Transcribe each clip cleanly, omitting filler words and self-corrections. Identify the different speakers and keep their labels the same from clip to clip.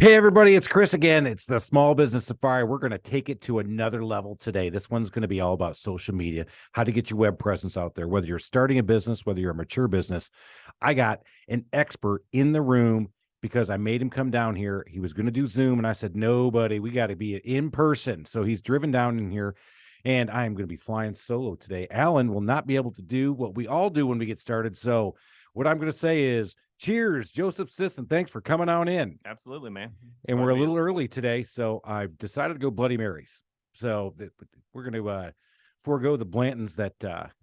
Speaker 1: Hey, everybody, it's Chris again. It's the Small Business Safari. We're going to take it to another level today. This one's going to be all about social media, how to get your web presence out there, whether you're starting a business, whether you're a mature business. I got an expert in the room because I made him come down here. He was going to do Zoom, and I said, nobody, we got to be in person. So he's driven down in here, and I am going to be flying solo today. Alan will not be able to do what we all do when we get started. So what I'm going to say is, cheers, Joseph Sisson. Thanks for coming on in.
Speaker 2: Absolutely, man.
Speaker 1: And we're a little early today, so I've decided to go Bloody Marys. So we're going to forego the Blantons that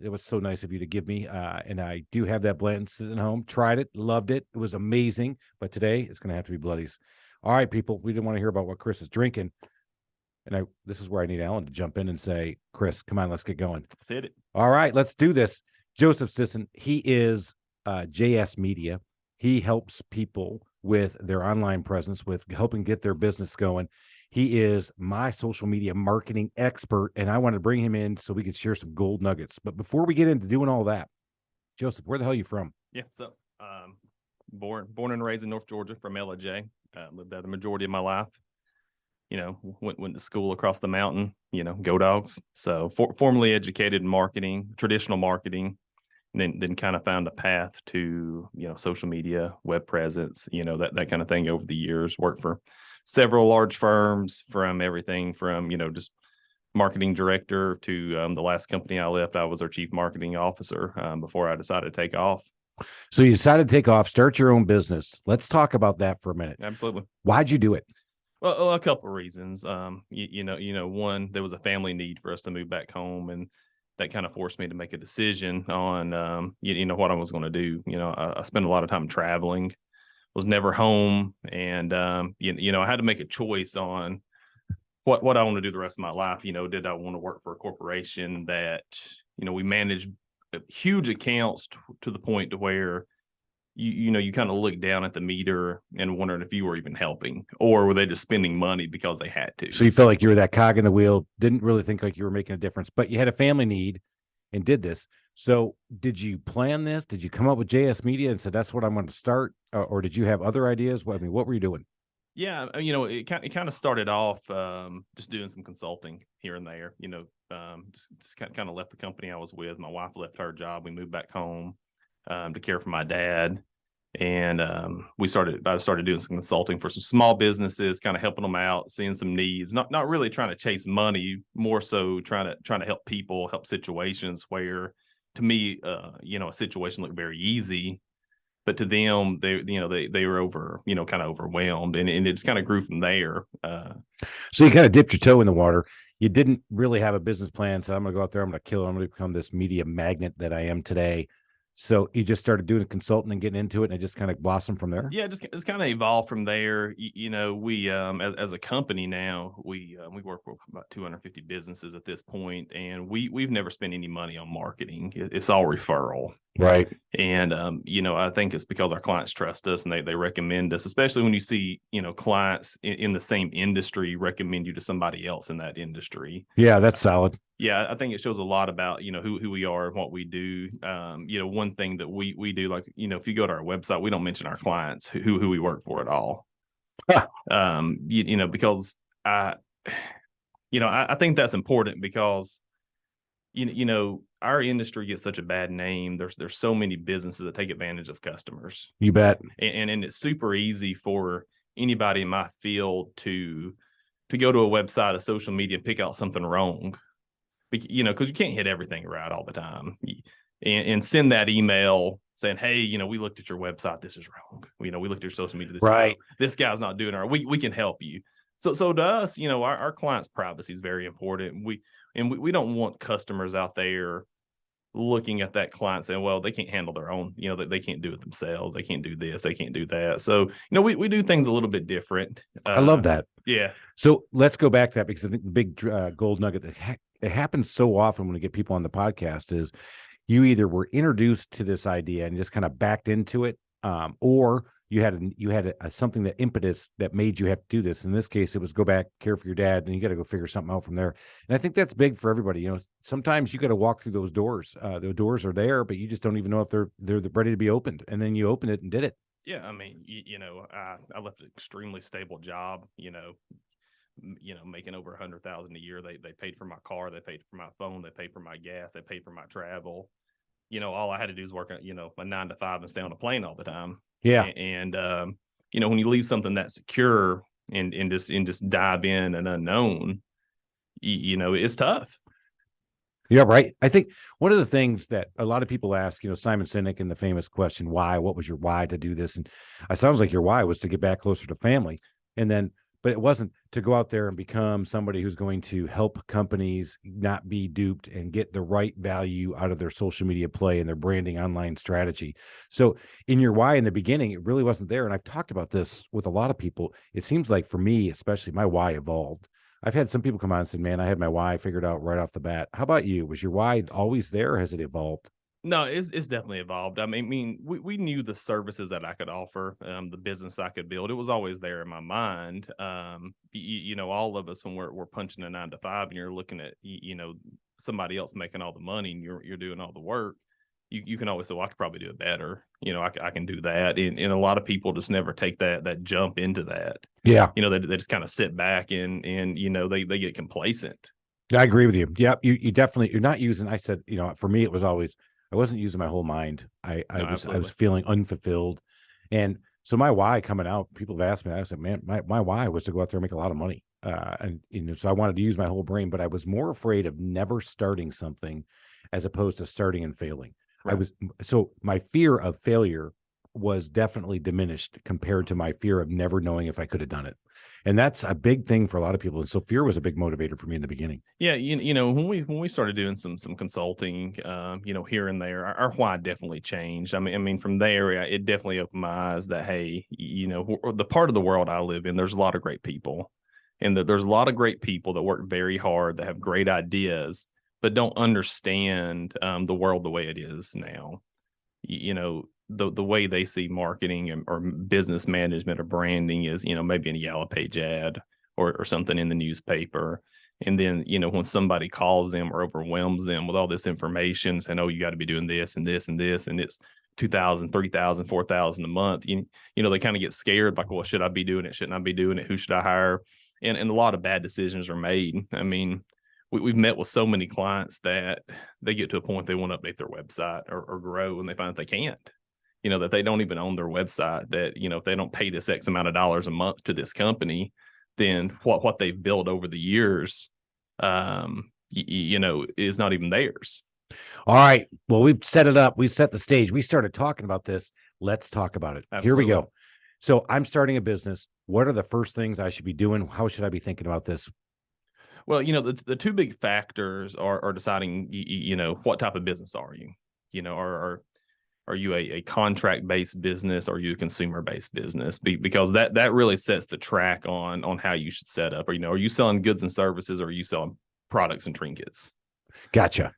Speaker 1: it was so nice of you to give me. And I do have that Blanton sitting at home. Tried it, loved it. It was amazing. But today it's going to have to be Bloodies. All right, people, we didn't want to hear about what Chris is drinking. And this is where I need Alan to jump in and say, Chris, come on, let's get going.
Speaker 2: Let's hit it.
Speaker 1: All right, let's do this. Joseph Sisson, he is JS Media. He helps people with their online presence, with helping get their business going. He is my social media marketing expert, and I wanted to bring him in so we could share some gold nuggets. But before we get into doing all that, Joseph, where the hell are you from?
Speaker 2: Yeah, so born and raised in North Georgia from LJ. Lived there the majority of my life. You know, went to school across the mountain. You know, go Dogs. So formally educated in marketing, traditional marketing. Then kind of found a path to, you know, social media, web presence, you know, that kind of thing over the years. Worked for several large firms, from everything from, you know, just marketing director to the last company I left, I was our chief marketing officer before I decided to take off.
Speaker 1: So you decided to take off, start your own business. Let's talk about that for a minute.
Speaker 2: Absolutely.
Speaker 1: Why'd you do it?
Speaker 2: Well, a couple of reasons. You know, one, there was a family need for us to move back home, and that kind of forced me to make a decision on, you know, what I was going to do. You know, I spent a lot of time traveling, was never home. And, you know, I had to make a choice on what I want to do the rest of my life. You know, did I want to work for a corporation that, you know, we manage huge accounts to the point to where, you know, you kind of look down at the meter and wondering if you were even helping, or were they just spending money because they had to?
Speaker 1: So you felt like you were that cog in the wheel, didn't really think like you were making a difference, but you had a family need and did this. So did you plan this? Did you come up with JS Media and said, that's what I'm going to start? Or did you have other ideas? I mean, what were you doing?
Speaker 2: Yeah, you know, it kind of started off just doing some consulting here and there. You know, just kind of left the company I was with. My wife left her job. We moved back home to care for my dad, and I started doing some consulting for some small businesses, kind of helping them out, seeing some needs. Not really trying to chase money, more so trying to help people, help situations where, to me, you know, a situation looked very easy, but to them, they were kind of overwhelmed, and it just kind of grew from there.
Speaker 1: So you kind of dipped your toe in the water. You didn't really have a business plan. So I'm going to go out there, I'm going to kill it, I'm going to become this media magnet that I am today. So you just started doing consulting and getting into it, and it just kind of blossomed from there.
Speaker 2: Yeah, it's kind of evolved from there. You know, we as a company now, we work with about 250 businesses at this point, and we've never spent any money on marketing. It's all referral.
Speaker 1: Right.
Speaker 2: And you know, I think it's because our clients trust us and they recommend us, especially when you see, you know, clients in the same industry recommend you to somebody else in that industry.
Speaker 1: Yeah, that's solid.
Speaker 2: Yeah, I think it shows a lot about, you know, who we are and what we do. You know, one thing that we do, like, you know, if you go to our website, we don't mention our clients, who we work for at all. You know, because I think that's important because, you know, our industry gets such a bad name. There's so many businesses that take advantage of customers.
Speaker 1: You bet.
Speaker 2: And it's super easy for anybody in my field to go to a website, a social media, and pick out something wrong. You know, because you can't hit everything right all the time, and send that email saying, hey, you know, we looked at your website, this is wrong. You know, we looked at your social media, this is wrong. This guy's not doing it right. We can help you. So to us, you know, our clients' privacy is very important. We don't want customers out there looking at that client saying, well, they can't handle their own, you know, that they can't do it themselves. They can't do this, they can't do that. So, you know, we do things a little bit different.
Speaker 1: I love that.
Speaker 2: Yeah.
Speaker 1: So let's go back to that, because I think the big gold nugget that it happens so often when we get people on the podcast is you either were introduced to this idea and just kind of backed into it, or you had something, that impetus that made you have to do this. In this case, it was go back, care for your dad, and you got to go figure something out from there. And I think that's big for everybody. You know, sometimes you got to walk through those doors. The doors are there, but you just don't even know if they're ready to be opened. And then you open it and did it.
Speaker 2: Yeah, I mean, I left an extremely stable job, making over 100,000 a year. They paid for my car, they paid for my phone, they paid for my gas, they paid for my travel. All I had to do is work, a 9 to 5 and stay on a plane all the time.
Speaker 1: Yeah.
Speaker 2: And when you leave something that secure and just dive in an unknown, it's tough.
Speaker 1: Yeah, right. I think one of the things that a lot of people ask, Simon Sinek and the famous question, why? What was your why to do this? And it sounds like your why was to get back closer to family. And then, but it wasn't to go out there and become somebody who's going to help companies not be duped and get the right value out of their social media play and their branding online strategy. So in your why in the beginning, it really wasn't there. And I've talked about this with a lot of people. It seems like for me, especially, my why evolved. I've had some people come on and say, man, I had my why figured out right off the bat. How about you? Was your why always there, or has it evolved?
Speaker 2: No, it's definitely evolved. I mean, we knew the services that I could offer, the business I could build. It was always there in my mind. All of us when we're punching a 9 to 5, and you're looking at somebody else making all the money, and you're doing all the work. You can always say, well, I could probably do it better. I can do that. And a lot of people just never take that jump into that.
Speaker 1: Yeah.
Speaker 2: They just kind of sit back and they get complacent.
Speaker 1: I agree with you. Yep. You definitely, you're not using, I said, for me, it was always, I wasn't using my whole mind. I
Speaker 2: No,
Speaker 1: was
Speaker 2: absolutely.
Speaker 1: feeling unfulfilled. And so my why coming out, people have asked me, I said, man, my why was to go out there and make a lot of money. So I wanted to use my whole brain, but I was more afraid of never starting something as opposed to starting and failing.
Speaker 2: Right.
Speaker 1: So my fear of failure was definitely diminished compared to my fear of never knowing if I could have done it. And that's a big thing for a lot of people. And so fear was a big motivator for me in the beginning.
Speaker 2: Yeah, when we started doing some consulting, here and there, our why definitely changed. I mean, from there, it definitely opened my eyes that hey, the part of the world I live in, there's a lot of great people, and that there's a lot of great people that work very hard, that have great ideas, but don't understand the world the way it is now. The way they see marketing or business management or branding is, maybe in a Yellow Page ad or something in the newspaper. And then, when somebody calls them or overwhelms them with all this information saying, oh, you got to be doing this and this and this, and it's 2,000, 3,000, 4,000 a month, they kind of get scared, like, well, should I be doing it? Shouldn't I be doing it? Who should I hire? And a lot of bad decisions are made. I mean, we've met with so many clients that they get to a point they want to update their website or grow, and they find that they can't. That they don't even own their website, that, if they don't pay this X amount of dollars a month to this company, then what they've built over the years, is not even theirs.
Speaker 1: All right. Well, we've set it up. We set the stage. We started talking about this. Let's talk about it.
Speaker 2: Absolutely.
Speaker 1: Here we go. So I'm starting a business. What are the first things I should be doing? How should I be thinking about this?
Speaker 2: Well, the two big factors are deciding, what type of business are you? Are you a contract-based business, or are you a consumer-based business? Because that really sets the track on how you should set up. Or, are you selling goods and services, or are you selling products and trinkets?
Speaker 1: Gotcha.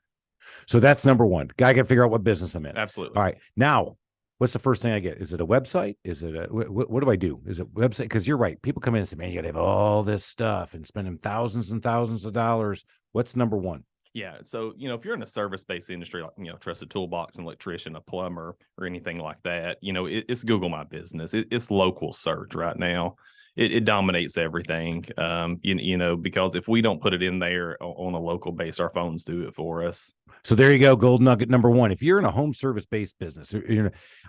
Speaker 1: So that's number one. Guy got to figure out what business I'm in.
Speaker 2: Absolutely.
Speaker 1: All right. Now, what's the first thing I get? Is it a website? Is it what do I do? Is it website? Because you're right. People come in and say, man, you got to have all this stuff and spending thousands and thousands of dollars. What's number one?
Speaker 2: Yeah. So, if you're in a service-based industry, like, Trusted Toolbox, an electrician, a plumber, or anything like that, it's Google My Business. It's local search right now. It dominates everything. Because if we don't put it in there on a local base, our phones do it for us.
Speaker 1: So there you go. Gold nugget number one. If you're in a home service-based business,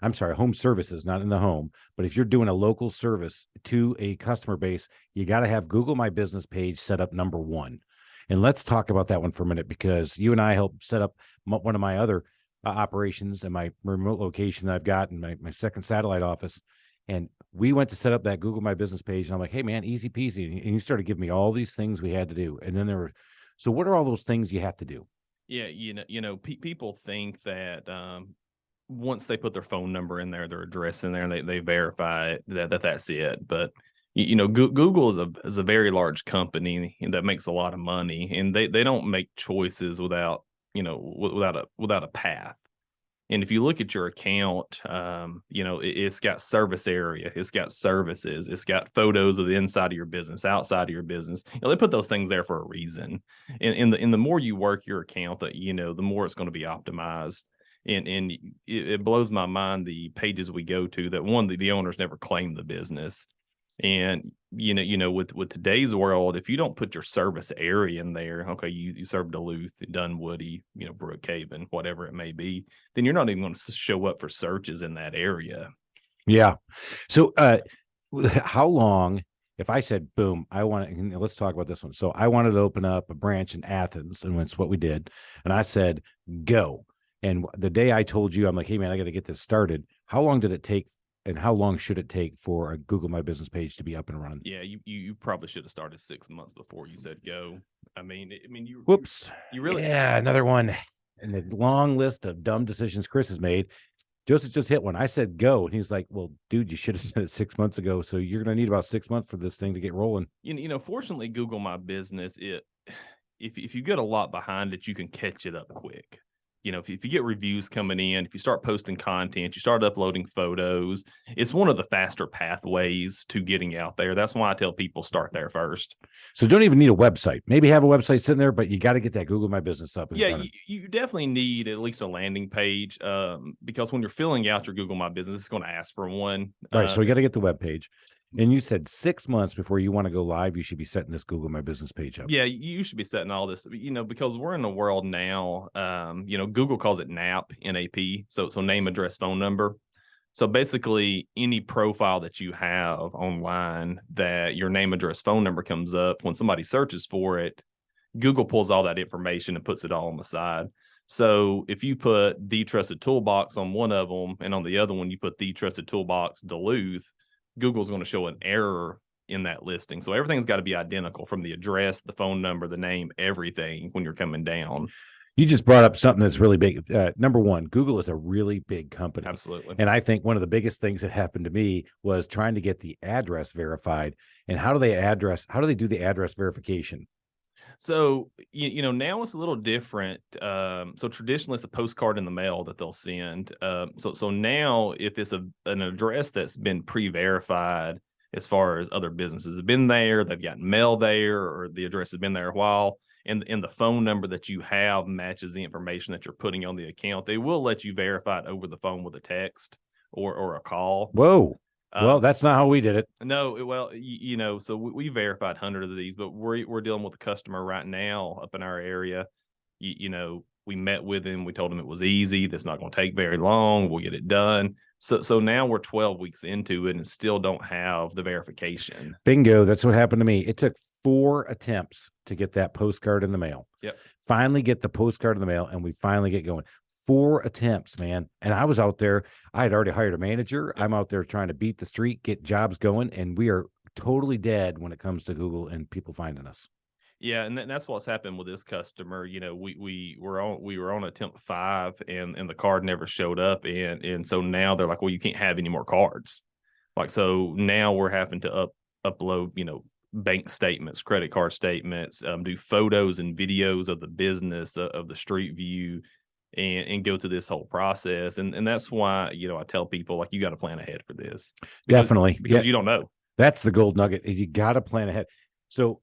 Speaker 1: I'm sorry, home services, not in the home, but if you're doing a local service to a customer base, you got to have Google My Business page set up number one. And let's talk about that one for a minute, because you and I helped set up one of my other operations in my remote location that I've got in my second satellite office. And we went to set up that Google My Business page. And I'm like, hey, man, easy peasy. And you started giving me all these things we had to do. And then so what are all those things you have to do?
Speaker 2: Yeah. People think that once they put their phone number in there, their address in there, and they verify it, that's it. But Google is a very large company that makes a lot of money, and they don't make choices without a path. And if you look at your account, it's got service area, it's got services, it's got photos of the inside of your business, outside of your business. They put those things there for a reason. And the more you work your account, that the more it's going to be optimized. And it blows my mind, the pages we go to, that the owners never claim the business. And with today's world, if you don't put your service area in there, okay, you serve Duluth, Dunwoody, Brookhaven, whatever it may be, then you're not even going to show up for searches in that area.
Speaker 1: Yeah. So how long, if I said, boom, let's talk about this one. So I wanted to open up a branch in Athens, and that's what we did. And I said, go. And the day I told you, I'm like, hey man, I got to get this started. How long did it take? And how long should it take for a Google My Business page to be up and running?
Speaker 2: Yeah, you probably should have started 6 months before you said go.
Speaker 1: Whoops.
Speaker 2: You really,
Speaker 1: another one in the long list of dumb decisions Chris has made. Joseph just hit one. I said go, and he's like, well, dude, you should have said it 6 months ago. So you're going to need about 6 months for this thing to get rolling.
Speaker 2: Fortunately, Google My Business, if you get a lot behind it, you can catch it up quick. If you get reviews coming in, if you start posting content, you start uploading photos, it's one of the faster pathways to getting out there. That's why I tell people start there first.
Speaker 1: So don't even need a website. Maybe have a website sitting there, but you got to get that Google My Business up.
Speaker 2: Yeah, you definitely need at least a landing page, because when you're filling out your Google My Business, it's going to ask for one.
Speaker 1: All right, so we got to get the web page. And you said 6 months before you want to go live, you should be setting this Google My Business page up.
Speaker 2: Yeah, you should be setting all this, because we're in a world now, Google calls it NAP, N-A-P, so name, address, phone number. So basically, any profile that you have online that your name, address, phone number comes up, when somebody searches for it, Google pulls all that information and puts it all on the side. So if you put the Trusted Toolbox on one of them, and on the other one, you put the Trusted Toolbox Duluth, Google's going to show an error in that listing. So everything's got to be identical, from the address, the phone number, the name, everything, when you're coming down.
Speaker 1: You just brought up something that's really big. Number one, Google is a really big company.
Speaker 2: Absolutely.
Speaker 1: And I think one of the biggest things that happened to me was trying to get the address verified. And how do they do the address verification?
Speaker 2: So, now it's a little different. So traditionally it's a postcard in the mail that they'll send. So now if it's an address that's been pre-verified, as far as other businesses have been there, they've gotten mail there, or the address has been there a while, and the phone number that you have matches the information that you're putting on the account, they will let you verify it over the phone with a text or a call.
Speaker 1: Whoa. Well, that's not how we did it.
Speaker 2: No, well, so we verified hundreds of these, but we're dealing with a customer right now up in our area. We met with him. We told him it was easy. That's not going to take very long. We'll get it done. So now we're 12 weeks into it and still don't have the verification.
Speaker 1: Bingo. That's what happened to me. It took 4 attempts to get that postcard in the mail.
Speaker 2: Yep.
Speaker 1: Finally get the postcard in the mail, and we finally get going. 4 attempts, man. And I was out there. I had already hired a manager. I'm out there trying to beat the street, get jobs going, and we are totally dead when it comes to Google and people finding us.
Speaker 2: Yeah, and that's what's happened with this customer. We were on attempt 5, and the card never showed up, and so now they're like, well, you can't have any more cards. Like, so now we're having to upload, bank statements, credit card statements, do photos and videos of the business, of the street view, and go through this whole process. And that's why, I tell people, like, you got to plan ahead for this.
Speaker 1: Definitely.
Speaker 2: Because you don't know.
Speaker 1: That's the gold nugget. You got to plan ahead. So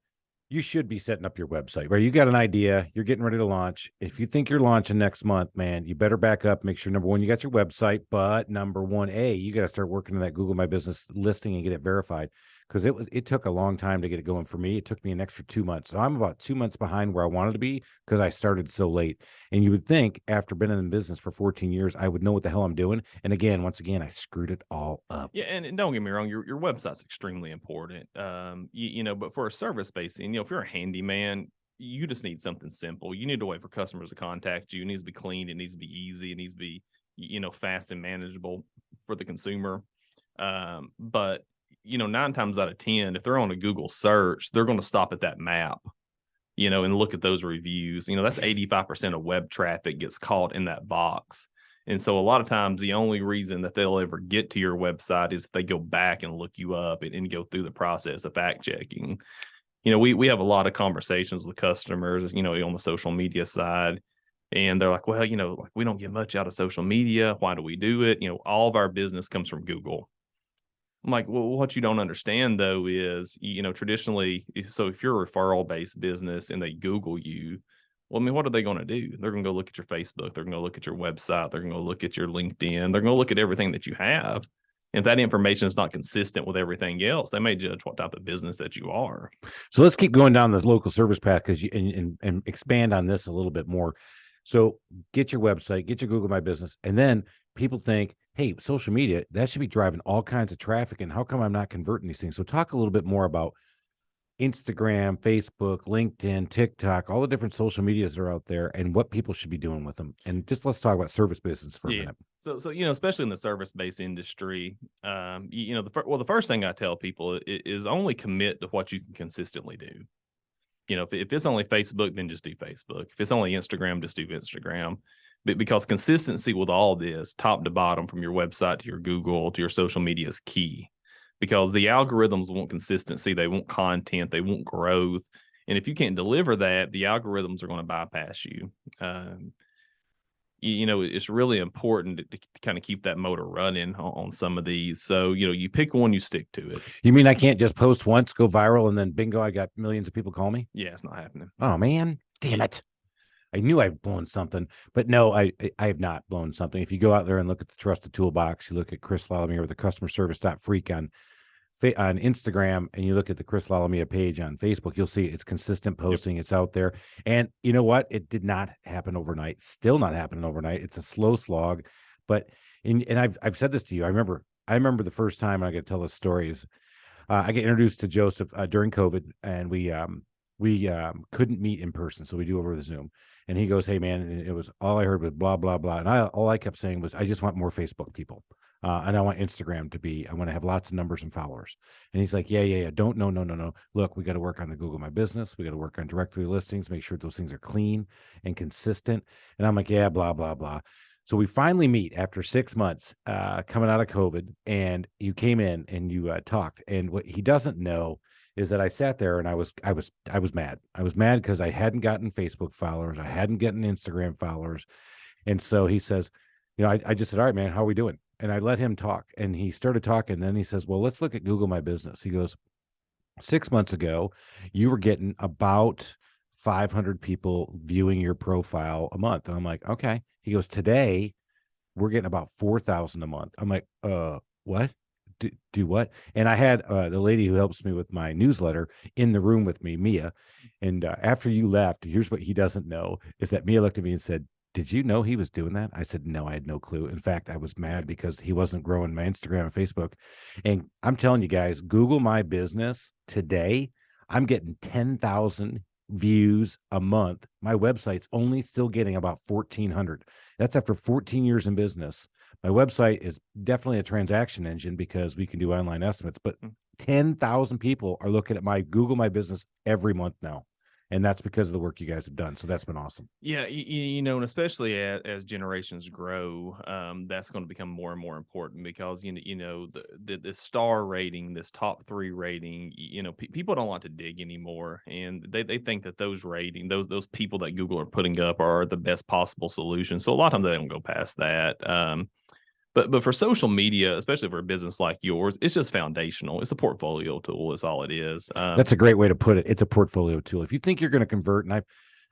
Speaker 1: you should be setting up your website, right? You got an idea, you're getting ready to launch. If you think you're launching next month, man, you better back up, make sure, number one, you got your website, but number 1A, you got to start working on that Google My Business listing and get it verified, because it took a long time to get it going. For me, it took me an extra 2 months. So I'm about 2 months behind where I wanted to be because I started so late. And you would think, after being in the business for 14 years, I would know what the hell I'm doing. And once again, I screwed it all up.
Speaker 2: Yeah, and don't get me wrong, your website's extremely important. But for a service-based, if you're a handyman, you just need something simple. You need a way for customers to contact you. It needs to be clean. It needs to be easy. It needs to be, fast and manageable for the consumer. But 9 times out of 10, if they're on a Google search, they're going to stop at that map, and look at those reviews. That's 85% of web traffic gets caught in that box. And so a lot of times the only reason that they'll ever get to your website is if they go back and look you up and go through the process of fact checking. We have a lot of conversations with customers, on the social media side, and they're like, well, like, we don't get much out of social media. Why do we do it? All of our business comes from Google. I'm like, well, what you don't understand, though, is, traditionally, so if you're a referral-based business and they Google you, Well, I mean, what are they going to do? They're going to go look at your Facebook. They're going to look at your website. They're going to look at your LinkedIn. They're going to look at everything that you have. If that information is not consistent with everything else, they may judge what type of business that you are.
Speaker 1: So let's keep going down the local service path because you and expand on this a little bit more. So get your website, get your Google My Business, and then people think, hey, social media, that should be driving all kinds of traffic. And how come I'm not converting these things? So talk a little bit more about Instagram, Facebook, LinkedIn, TikTok, all the different social medias that are out there and what people should be doing with them. And just let's talk about service business for a minute.
Speaker 2: So especially in the service-based industry, the first thing I tell people is only commit to what you can consistently do. If it's only Facebook, then just do Facebook. If it's only Instagram, just do Instagram. Because consistency with all this, top to bottom, from your website to your Google to your social media, is key. Because the algorithms want consistency, they want content, they want growth. And if you can't deliver that, the algorithms are going to bypass you. It's really important to kind of keep that motor running on some of these. So, you pick one, you stick to it.
Speaker 1: You mean I can't just post once, go viral, and then bingo, I got millions of people call me?
Speaker 2: Yeah, it's not happening.
Speaker 1: Oh, man. Damn it. I knew I'd blown something, but no, I have not blown something. If you go out there and look at the Trusted Toolbox, you look at Chris Lalomia or the customer service freak on Instagram, and you look at the Chris Lalomia page on Facebook, you'll see it's consistent posting. Yep. It's out there. And you know what? It did not happen overnight. Still not happening overnight. It's a slow slog. But and I've said this to you. I remember the first time, I got to tell this story, is I get introduced to Joseph during COVID, and we couldn't meet in person, so we do over the Zoom. And he goes, "Hey man," and it was all I heard was blah blah blah, and all I kept saying was, "I just want more Facebook people, and I want Instagram I want to have lots of numbers and followers." And he's like, "Yeah, don't, no. Look, we got to work on the Google My Business. We got to work on directory listings, make sure those things are clean and consistent." And I'm like, "Yeah, blah blah blah." So we finally meet after 6 months, coming out of COVID, and you came in and you talked. And what he doesn't know is that I sat there and I was mad. I was mad because I hadn't gotten Facebook followers. I hadn't gotten Instagram followers. And so he says, I just said, "All right, man, how are we doing?" And I let him talk, and he started talking. And then he says, "Well, let's look at Google My Business." He goes, 6 months ago, you were getting about 500 people viewing your profile a month. And I'm like, okay. He goes, "Today, we're getting about 4,000 a month." I'm like, what? Do what? And I had the lady who helps me with my newsletter in the room with me, Mia. And after you left, here's what he doesn't know, is that Mia looked at me and said, "Did you know he was doing that?" I said, "No, I had no clue." In fact, I was mad because he wasn't growing my Instagram and Facebook. And I'm telling you guys, Google My Business today, I'm getting 10,000 views a month. My website's only still getting about 1,400. That's after 14 years in business. My website is definitely a transaction engine because we can do online estimates, but 10,000 people are looking at my Google My Business every month now. And that's because of the work you guys have done. So that's been awesome.
Speaker 2: Yeah, and especially as generations grow, that's going to become more and more important because the star rating, this top 3 rating, people don't like to dig anymore, and they think that those people that Google are putting up are the best possible solution. So a lot of times they don't go past that. But for social media, especially for a business like yours, it's just foundational. It's a portfolio tool. Is all it is.
Speaker 1: That's a great way to put it. It's a portfolio tool. If you think you're going to convert, and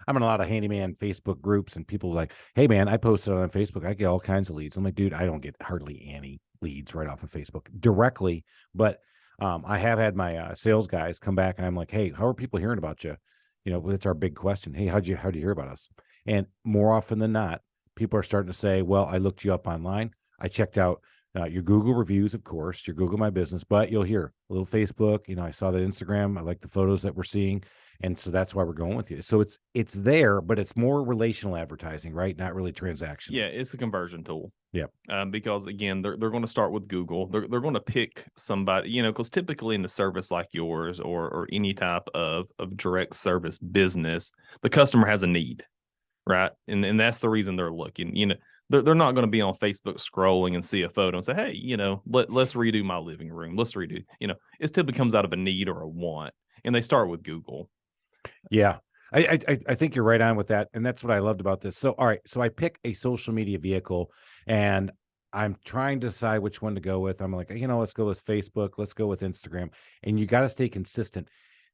Speaker 1: I'm in a lot of handyman Facebook groups, and people are like, "Hey man, I posted on Facebook. I get all kinds of leads." I'm like, "Dude, I don't get hardly any leads right off of Facebook directly." But I have had my sales guys come back, and I'm like, "Hey, how are people hearing about you?" It's our big question. "Hey, how'd you hear about us?" And more often than not, people are starting to say, "Well, I looked you up online. I checked out your Google reviews, of course, your Google My Business, but you'll hear a little Facebook. I saw that Instagram. I like the photos that we're seeing. And so that's why we're going with you." So it's there, but it's more relational advertising, right? Not really transactional.
Speaker 2: Yeah, it's a conversion tool.
Speaker 1: Yeah.
Speaker 2: Because again, they're going to start with Google. They're going to pick somebody, because typically in a service like yours or any type of direct service business, the customer has a need, right? And that's the reason they're looking. They're not going to be on Facebook scrolling and see a photo and say, "Hey, let's redo my living room. Let's redo." It typically comes out of a need or a want, and they start with Google.
Speaker 1: Yeah, I think you're right on with that, and that's what I loved about this. So, all right, so I pick a social media vehicle, and I'm trying to decide which one to go with. I'm like, let's go with Facebook, let's go with Instagram, and you got to stay consistent.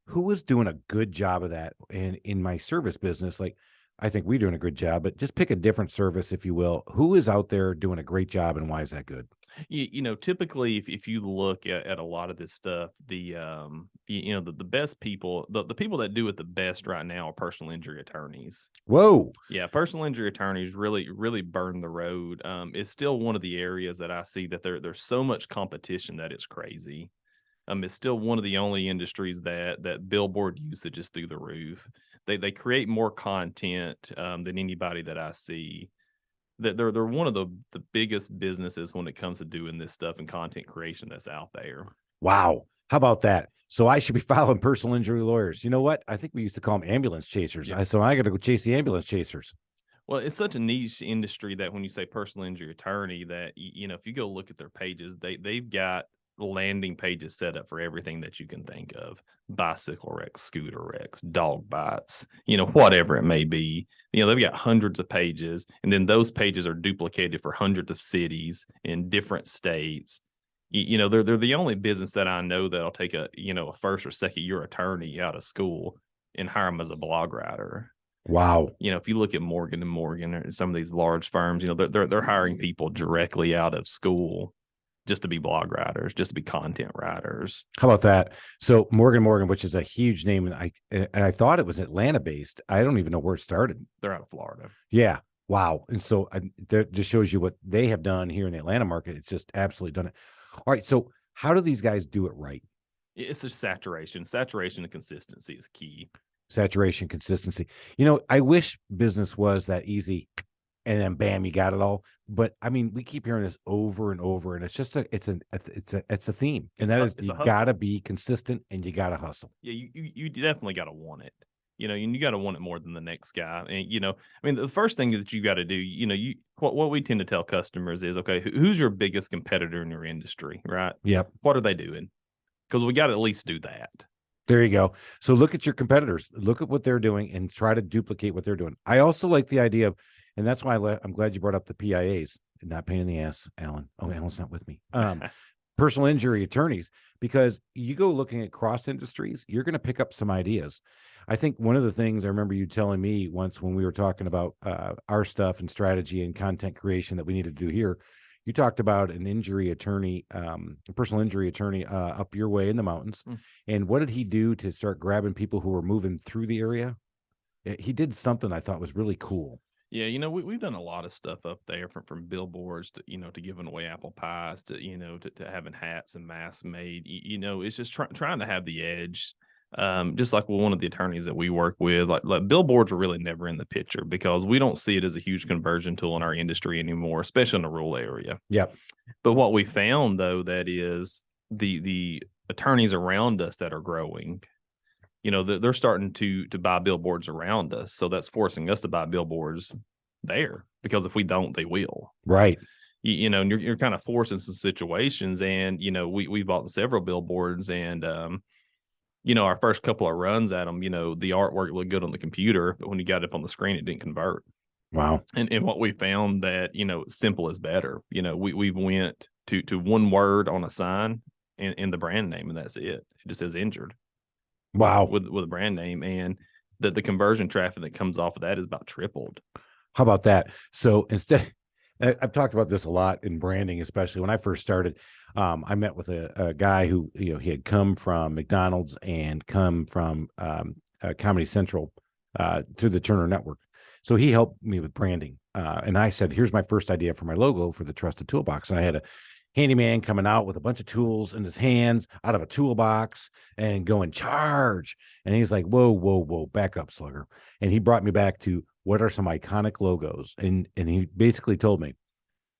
Speaker 1: Who is doing a good job of that? And in my service business, like, I think we're doing a good job, but just pick a different service, if you will. Who is out there doing a great job, and why is that good?
Speaker 2: Typically, if you look at a lot of this stuff, the best people, the people that do it the best right now are personal injury attorneys.
Speaker 1: Whoa.
Speaker 2: Yeah, personal injury attorneys really burn the road. It's still one of the areas that I see that there's so much competition that it's crazy. It's still one of the only industries that billboard usage is through the roof. They create more content than anybody that I see. That they're one of the biggest businesses when it comes to doing this stuff and content creation that's out there.
Speaker 1: Wow. How about that? So I should be following personal injury lawyers. You know what? I think we used to call them ambulance chasers.
Speaker 2: Yeah.
Speaker 1: So I got to go chase the ambulance chasers.
Speaker 2: Well, it's such a niche industry that when you say personal injury attorney, that if you go look at their pages, they've got landing pages set up for everything that you can think of: bicycle wrecks, scooter wrecks, dog bites, whatever it may be. They've got hundreds of pages, and then those pages are duplicated for hundreds of cities in different states. They're the only business that I know that'll take a first or second year attorney out of school and hire them as a blog writer.
Speaker 1: Wow.
Speaker 2: If you look at Morgan & Morgan or some of these large firms, they're hiring people directly out of school just to be blog writers, just to be content writers.
Speaker 1: How about that? So Morgan & Morgan, which is a huge name, and I thought it was Atlanta based. I don't even know where it started.
Speaker 2: They're out of Florida.
Speaker 1: Yeah. Wow. And so that just shows you what they have done here in the Atlanta market. It's just absolutely done it. All right. So how do these guys do it right?
Speaker 2: It's just saturation. Saturation and consistency is key.
Speaker 1: Saturation, consistency. I wish business was that easy and then bam, you got it all. But I mean, we keep hearing this over and over, and it's just it's a theme. And that is, you gotta be consistent and you gotta hustle.
Speaker 2: Yeah, you definitely gotta want it. And you gotta want it more than the next guy. And the first thing that you gotta do, what we tend to tell customers is, okay, who's your biggest competitor in your industry, right?
Speaker 1: Yep.
Speaker 2: What are they doing? Because we gotta at least do that.
Speaker 1: There you go. So look at your competitors, look at what they're doing, and try to duplicate what they're doing. I also like the idea of, and that's why I'm glad you brought up the PIAs, not pain in the ass, Alan. Oh, Alan's not with me. Personal injury attorneys, because you go looking at cross industries, you're going to pick up some ideas. I think one of the things I remember you telling me once when we were talking about our stuff and strategy and content creation that we need to do here, you talked about an injury attorney, a personal injury attorney up your way in the mountains. And what did he do to start grabbing people who were moving through the area? He did something I thought was really cool.
Speaker 2: Yeah, we've done a lot of stuff up there from billboards to, to giving away apple pies to, to having hats and masks made. It's just trying to have the edge. Just like one of the attorneys that we work with, like billboards are really never in the picture because we don't see it as a huge conversion tool in our industry anymore, especially in a rural area.
Speaker 1: Yeah.
Speaker 2: But what we found, though, that is the attorneys around us that are growing, they're starting to buy billboards around us. So that's forcing us to buy billboards there, because if we don't, they will.
Speaker 1: Right.
Speaker 2: And you're kind of forcing some situations. And, we bought several billboards, and, our first couple of runs at them, the artwork looked good on the computer, but when you got it up on the screen, it didn't convert.
Speaker 1: Wow.
Speaker 2: And what we found that, simple is better. We went to one word on a sign and the brand name, and that's it. It just says injured.
Speaker 1: Wow.
Speaker 2: With a brand name, and the conversion traffic that comes off of that is about tripled.
Speaker 1: How about that? So instead, I've talked about this a lot in branding, especially when I first started. I met with a guy who, he had come from McDonald's and come from Comedy Central through the Turner Network. So he helped me with branding. And I said, here's my first idea for my logo for the Trusted Toolbox. And I had a handyman coming out with a bunch of tools in his hands out of a toolbox and going, charge. And he's like, whoa, back up, slugger. And he brought me back to, what are some iconic logos? And he basically told me,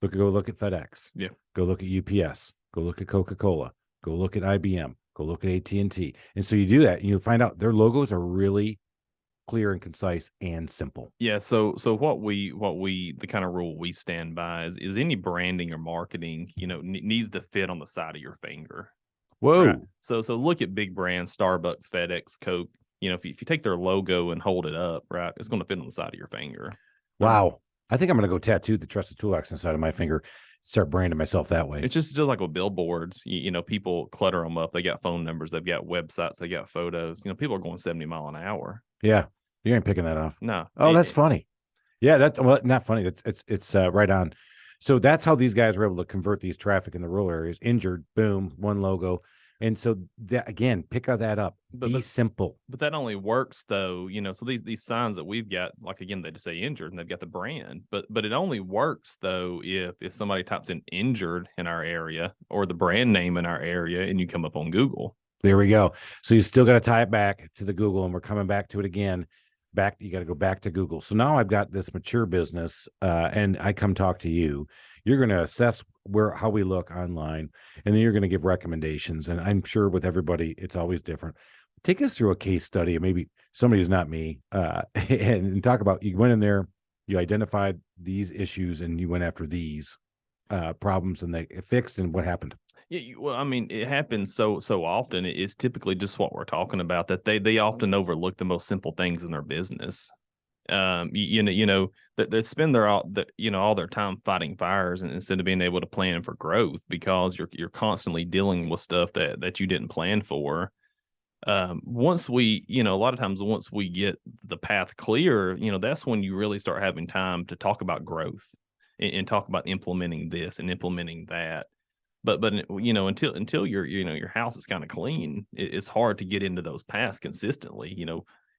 Speaker 1: go look at FedEx.
Speaker 2: Yeah.
Speaker 1: Go look at UPS. Go look at Coca-Cola. Go look at IBM. Go look at AT&T. And so you do that, and you find out their logos are really clear and concise and simple.
Speaker 2: Yeah. So what we the kind of rule we stand by is any branding or marketing, needs to fit on the side of your finger.
Speaker 1: Whoa.
Speaker 2: Right? So look at big brands, Starbucks, FedEx, Coke. If you take their logo and hold it up, right, it's going to fit on the side of your finger.
Speaker 1: Wow. I think I'm going to go tattoo the Trusted Toolbox inside of my finger, start branding myself that way.
Speaker 2: It's just like with billboards, people clutter them up. They got phone numbers, they've got websites, they got photos. People are going 70 miles an hour.
Speaker 1: Yeah. You ain't picking that off.
Speaker 2: No.
Speaker 1: Oh, that's funny. Yeah, that's well, not funny. It's right on. So that's how these guys were able to convert these traffic in the rural areas. Injured, boom, one logo. And so that again, pick that up. Be simple.
Speaker 2: But that only works though, so these signs that we've got, like again, they just say injured and they've got the brand. But it only works though if somebody types in injured in our area or the brand name in our area and you come up on Google.
Speaker 1: There we go. So you still got to tie it back to the Google, and we're coming back to it again. You got to go back to Google. So now I've got this mature business, and I come talk to you. You're going to assess how we look online, and then you're going to give recommendations. And I'm sure with everybody, it's always different. Take us through a case study, and maybe somebody who's not me, and talk about you went in there, you identified these issues, and you went after these problems, and they fixed. And what happened?
Speaker 2: Yeah, well, I mean, it happens so often. It's typically just what we're talking about, that they often overlook the most simple things in their business. That they spend all their time fighting fires instead of being able to plan for growth, because you're constantly dealing with stuff that you didn't plan for. Once we, a lot of times once we get the path clear, that's when you really start having time to talk about growth and talk about implementing this and implementing that. But until your house is kind of clean, it's hard to get into those paths consistently.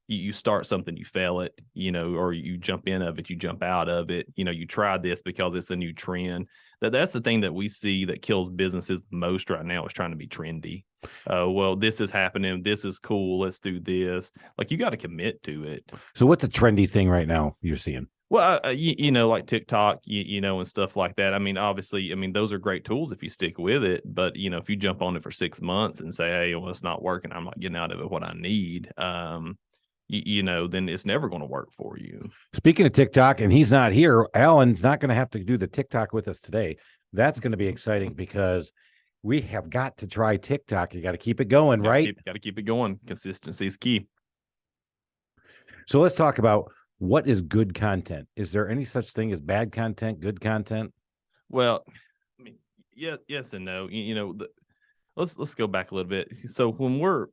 Speaker 2: You start something, you fail it, or you jump in of it, you jump out of it. You try this because it's a new trend. That's the thing that we see that kills businesses the most right now, is trying to be trendy. Well, this is happening. This is cool. Let's do this. Like, you got to commit to it.
Speaker 1: So what's the trendy thing right now you're seeing?
Speaker 2: Well, like TikTok, and stuff like that. I mean, obviously, those are great tools if you stick with it. But, if you jump on it for 6 months and say, hey, well, it's not working, I'm not getting out of it what I need, then it's never going to work for you.
Speaker 1: Speaking of TikTok, and he's not here, Alan's not going to have to do the TikTok with us today. That's going to be exciting because we have got to try TikTok. You got to keep it going, right?
Speaker 2: Got to keep it going. Consistency is key.
Speaker 1: So let's talk about, what is good content? Is there any such thing as bad content, good content?
Speaker 2: Well, yes and no. Let's go back a little bit. So when we're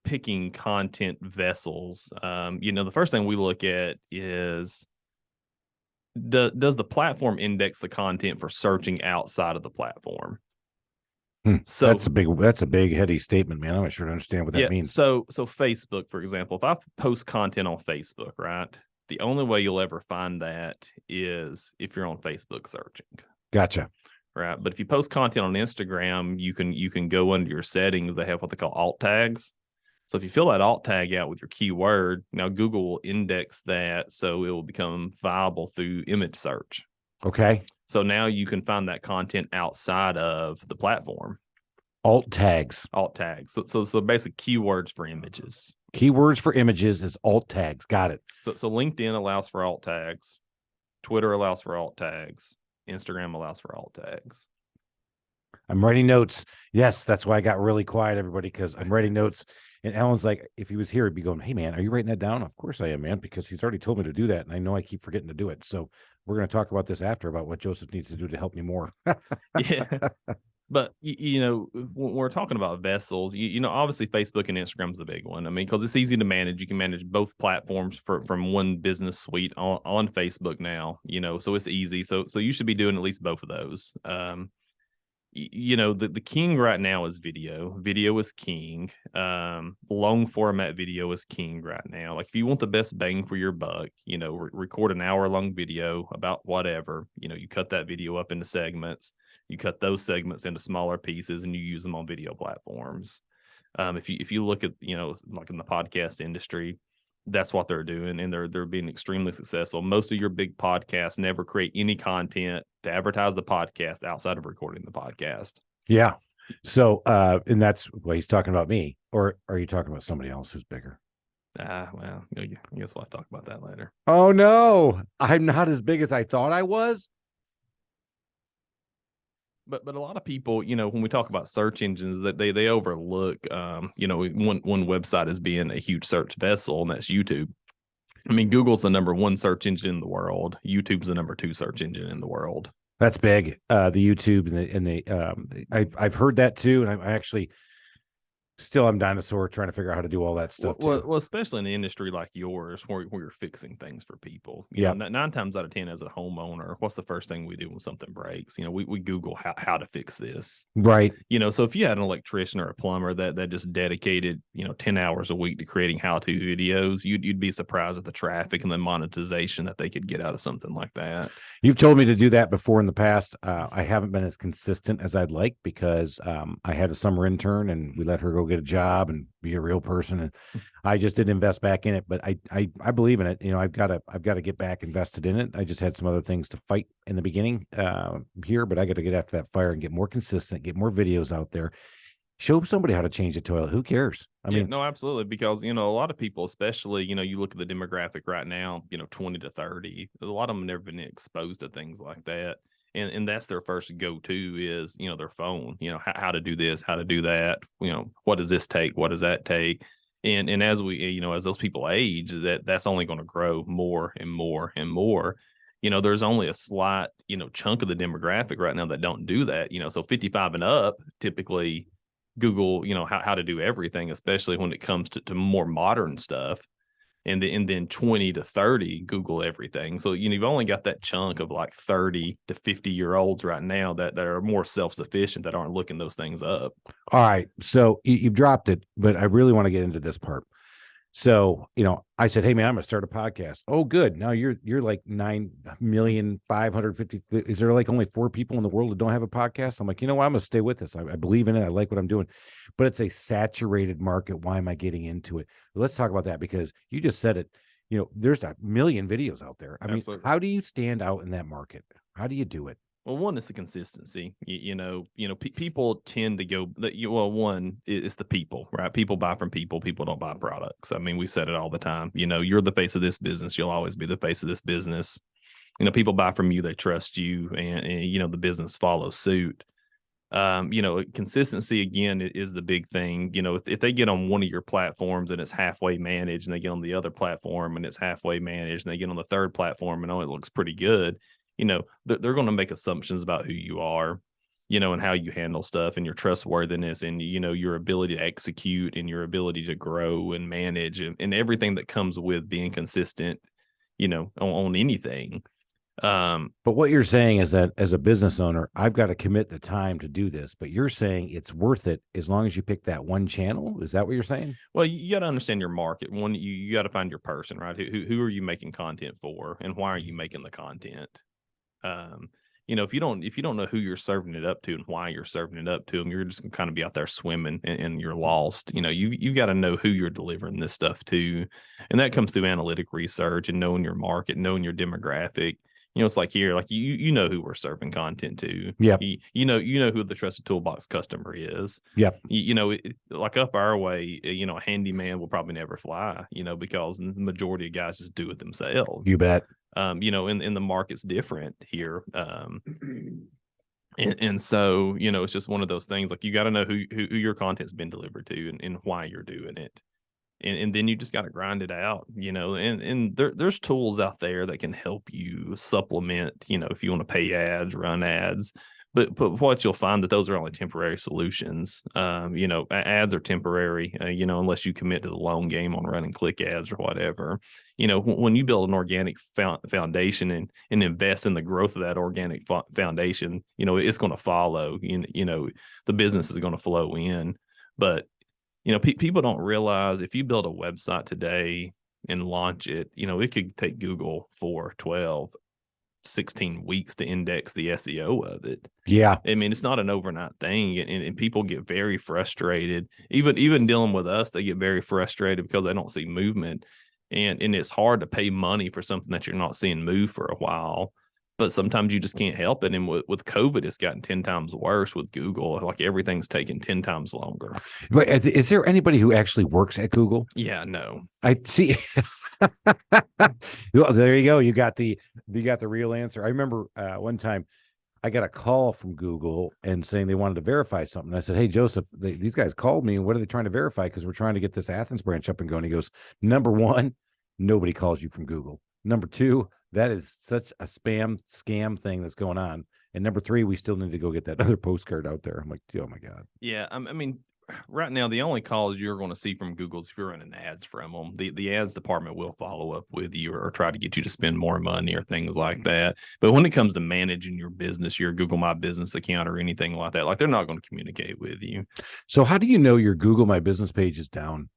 Speaker 2: picking content vessels, the first thing we look at is, does the platform index the content for searching outside of the platform? So
Speaker 1: that's a big heady statement, man. I'm not sure to understand what that means.
Speaker 2: So Facebook, for example, if I post content on Facebook, right? The only way you'll ever find that is if you're on Facebook searching.
Speaker 1: Gotcha.
Speaker 2: Right. But if you post content on Instagram, you can go under your settings. They have what they call alt tags. So if you fill that alt tag out with your keyword, now Google will index that, so it will become viable through image search.
Speaker 1: Okay.
Speaker 2: So now you can find that content outside of the platform.
Speaker 1: Alt tags.
Speaker 2: Alt tags. So basic keywords for images.
Speaker 1: Keywords for images is alt tags. Got it.
Speaker 2: So LinkedIn allows for alt tags. Twitter allows for alt tags. Instagram allows for alt tags.
Speaker 1: I'm writing notes. Yes, that's why I got really quiet, everybody, because I'm writing notes. And Alan's like, if he was here, he'd be going, hey, man, are you writing that down? Of course I am, man, because he's already told me to do that. And I know I keep forgetting to do it. So we're going to talk about this after, about what Joseph needs to do to help me more.
Speaker 2: Yeah. But, when we're talking about vessels, obviously Facebook and Instagram is the big one. I mean, because it's easy to manage. You can manage both platforms from one business suite on Facebook now, so it's easy. So you should be doing at least both of those. The king right now is video. Video is king. Long format video is king right now. Like, if you want the best bang for your buck, record an hour-long video about whatever. You cut that video up into segments. You cut those segments into smaller pieces, and you use them on video platforms. If you look at, like in the podcast industry, that's what they're doing, and they're being extremely successful. Most of your big podcasts never create any content to advertise the podcast outside of recording the podcast. Yeah.
Speaker 1: So, and that's what he's talking about, me, or are you talking about somebody else who's bigger?
Speaker 2: Well, I guess we'll talk about that later.
Speaker 1: Oh no, I'm not as big as I thought I was.
Speaker 2: But a lot of people, when we talk about search engines, that they overlook, one website as being a huge search vessel, and that's YouTube. I mean, Google's the number one search engine in the world. YouTube's the number two search engine in the world.
Speaker 1: That's big. The YouTube and the I've heard that too, and I actually. Still, I'm dinosaur trying to figure out how to do all that stuff too.
Speaker 2: Well, especially in an industry like yours, where you're fixing things for people. You
Speaker 1: Yeah.
Speaker 2: know, 9 times out of 10, as a homeowner, what's the first thing we do when something breaks? You know, we Google how to fix this.
Speaker 1: Right.
Speaker 2: You know, so if you had an electrician or a plumber that just dedicated, 10 hours a week to creating how-to videos, you'd be surprised at the traffic and the monetization that they could get out of something like that.
Speaker 1: You've told me to do that before in the past. I haven't been as consistent as I'd like because I had a summer intern and we let her go get a job and be a real person. And I just didn't invest back in it, but I believe in it. You know, I've got to get back invested in it. I just had some other things to fight in the beginning here, but I got to get after that fire and get more consistent, get more videos out there. Show somebody how to change a toilet. Who cares? I mean,
Speaker 2: no, absolutely. Because, a lot of people, especially, you look at the demographic right now, 20 to 30, a lot of them have never been exposed to things like that. And that's their first go-to is, their phone, how to do this, how to do that. What does this take? What does that take? And as we, as those people age, that's only going to grow more and more and more. There's only a slight, chunk of the demographic right now that don't do that. So 55 and up typically Google, how to do everything, especially when it comes to more modern stuff. And then 20 to 30, Google everything. So, you've only got that chunk of like 30 to 50-year-olds right now that are more self-sufficient that aren't looking those things up.
Speaker 1: all right. So you've dropped it, but I really want to get into this part. So, I said, hey man, I'm going to start a podcast. Oh, good. Now you're like 9,550,000. Is there like only 4 people in the world that don't have a podcast? I'm like, you know what? I'm going to stay with this. I believe in it. I like what I'm doing, but it's a saturated market. Why am I getting into it? Let's talk about that because you just said it. There's a million videos out there. I mean,
Speaker 2: Absolutely.
Speaker 1: how do you stand out in that market? How do you do it?
Speaker 2: Well, one is the consistency. People tend to go. One is the people, right? People buy from people. People don't buy products. I mean, we said it all the time. You're the face of this business. You'll always be the face of this business. People buy from you. They trust you, and the business follows suit. Consistency again is the big thing. If they get on one of your platforms and it's halfway managed, and they get on the other platform and it's halfway managed, and they get on the third platform and it looks pretty good. They're going to make assumptions about who you are, and how you handle stuff and your trustworthiness and, your ability to execute and your ability to grow and manage and everything that comes with being consistent, on anything.
Speaker 1: But what you're saying is that as a business owner, I've got to commit the time to do this, but you're saying it's worth it as long as you pick that one channel. Is that what you're saying?
Speaker 2: Well, you got to understand your market. One, you got to find your person, right? Who are you making content for and why are you making the content? If you don't know who you're serving it up to and why you're serving it up to them, you're just gonna kind of be out there swimming and you're lost. You got to know who you're delivering this stuff to, and that comes through analytic research and knowing your market, knowing your demographic. It's like here, like you know who we're serving content to.
Speaker 1: Yeah.
Speaker 2: You know who the Trusted Toolbox customer is.
Speaker 1: Yep.
Speaker 2: Like up our way, a handyman will probably never fly, because the majority of guys just do it themselves.
Speaker 1: You bet.
Speaker 2: In the market's different here. And so, it's just one of those things, like you got to know who your content's been delivered to and why you're doing it. And then you just got to grind it out, and there's tools out there that can help you supplement, if you want to pay ads, run ads. But what you'll find that those are only temporary solutions. Ads are temporary, unless you commit to the long game on running click ads or whatever. When you build an organic foundation and invest in the growth of that organic foundation, it's going to follow. The business is going to flow in. But people don't realize if you build a website today and launch it, it could take Google for 12, 16 weeks to index the SEO of it.
Speaker 1: Yeah.
Speaker 2: I mean, it's not an overnight thing. And people get very frustrated. Even dealing with us, they get very frustrated because they don't see movement. And it's hard to pay money for something that you're not seeing move for a while. But sometimes you just can't help it. And with COVID, it's gotten 10 times worse with Google. Like everything's taking 10 times longer.
Speaker 1: But is there anybody who actually works at Google?
Speaker 2: Yeah, no.
Speaker 1: I see. Well, there you go. You got the real answer. I remember one time I got a call from Google and saying they wanted to verify something. I said, hey, Joseph, these guys called me. And what are they trying to verify? Because we're trying to get this Athens branch up and going. He goes, number one, nobody calls you from Google. Number two, that is such a scam thing that's going on. And number three, we still need to go get that other postcard out there. I'm like, oh my God.
Speaker 2: Yeah. I mean, right now, the only calls you're going to see from Google is if you're running ads from them. The ads department will follow up with you or try to get you to spend more money or things like that. But when it comes to managing your business, your Google My Business account or anything like that, like they're not going to communicate with you.
Speaker 1: So how do you know your Google My Business page is down?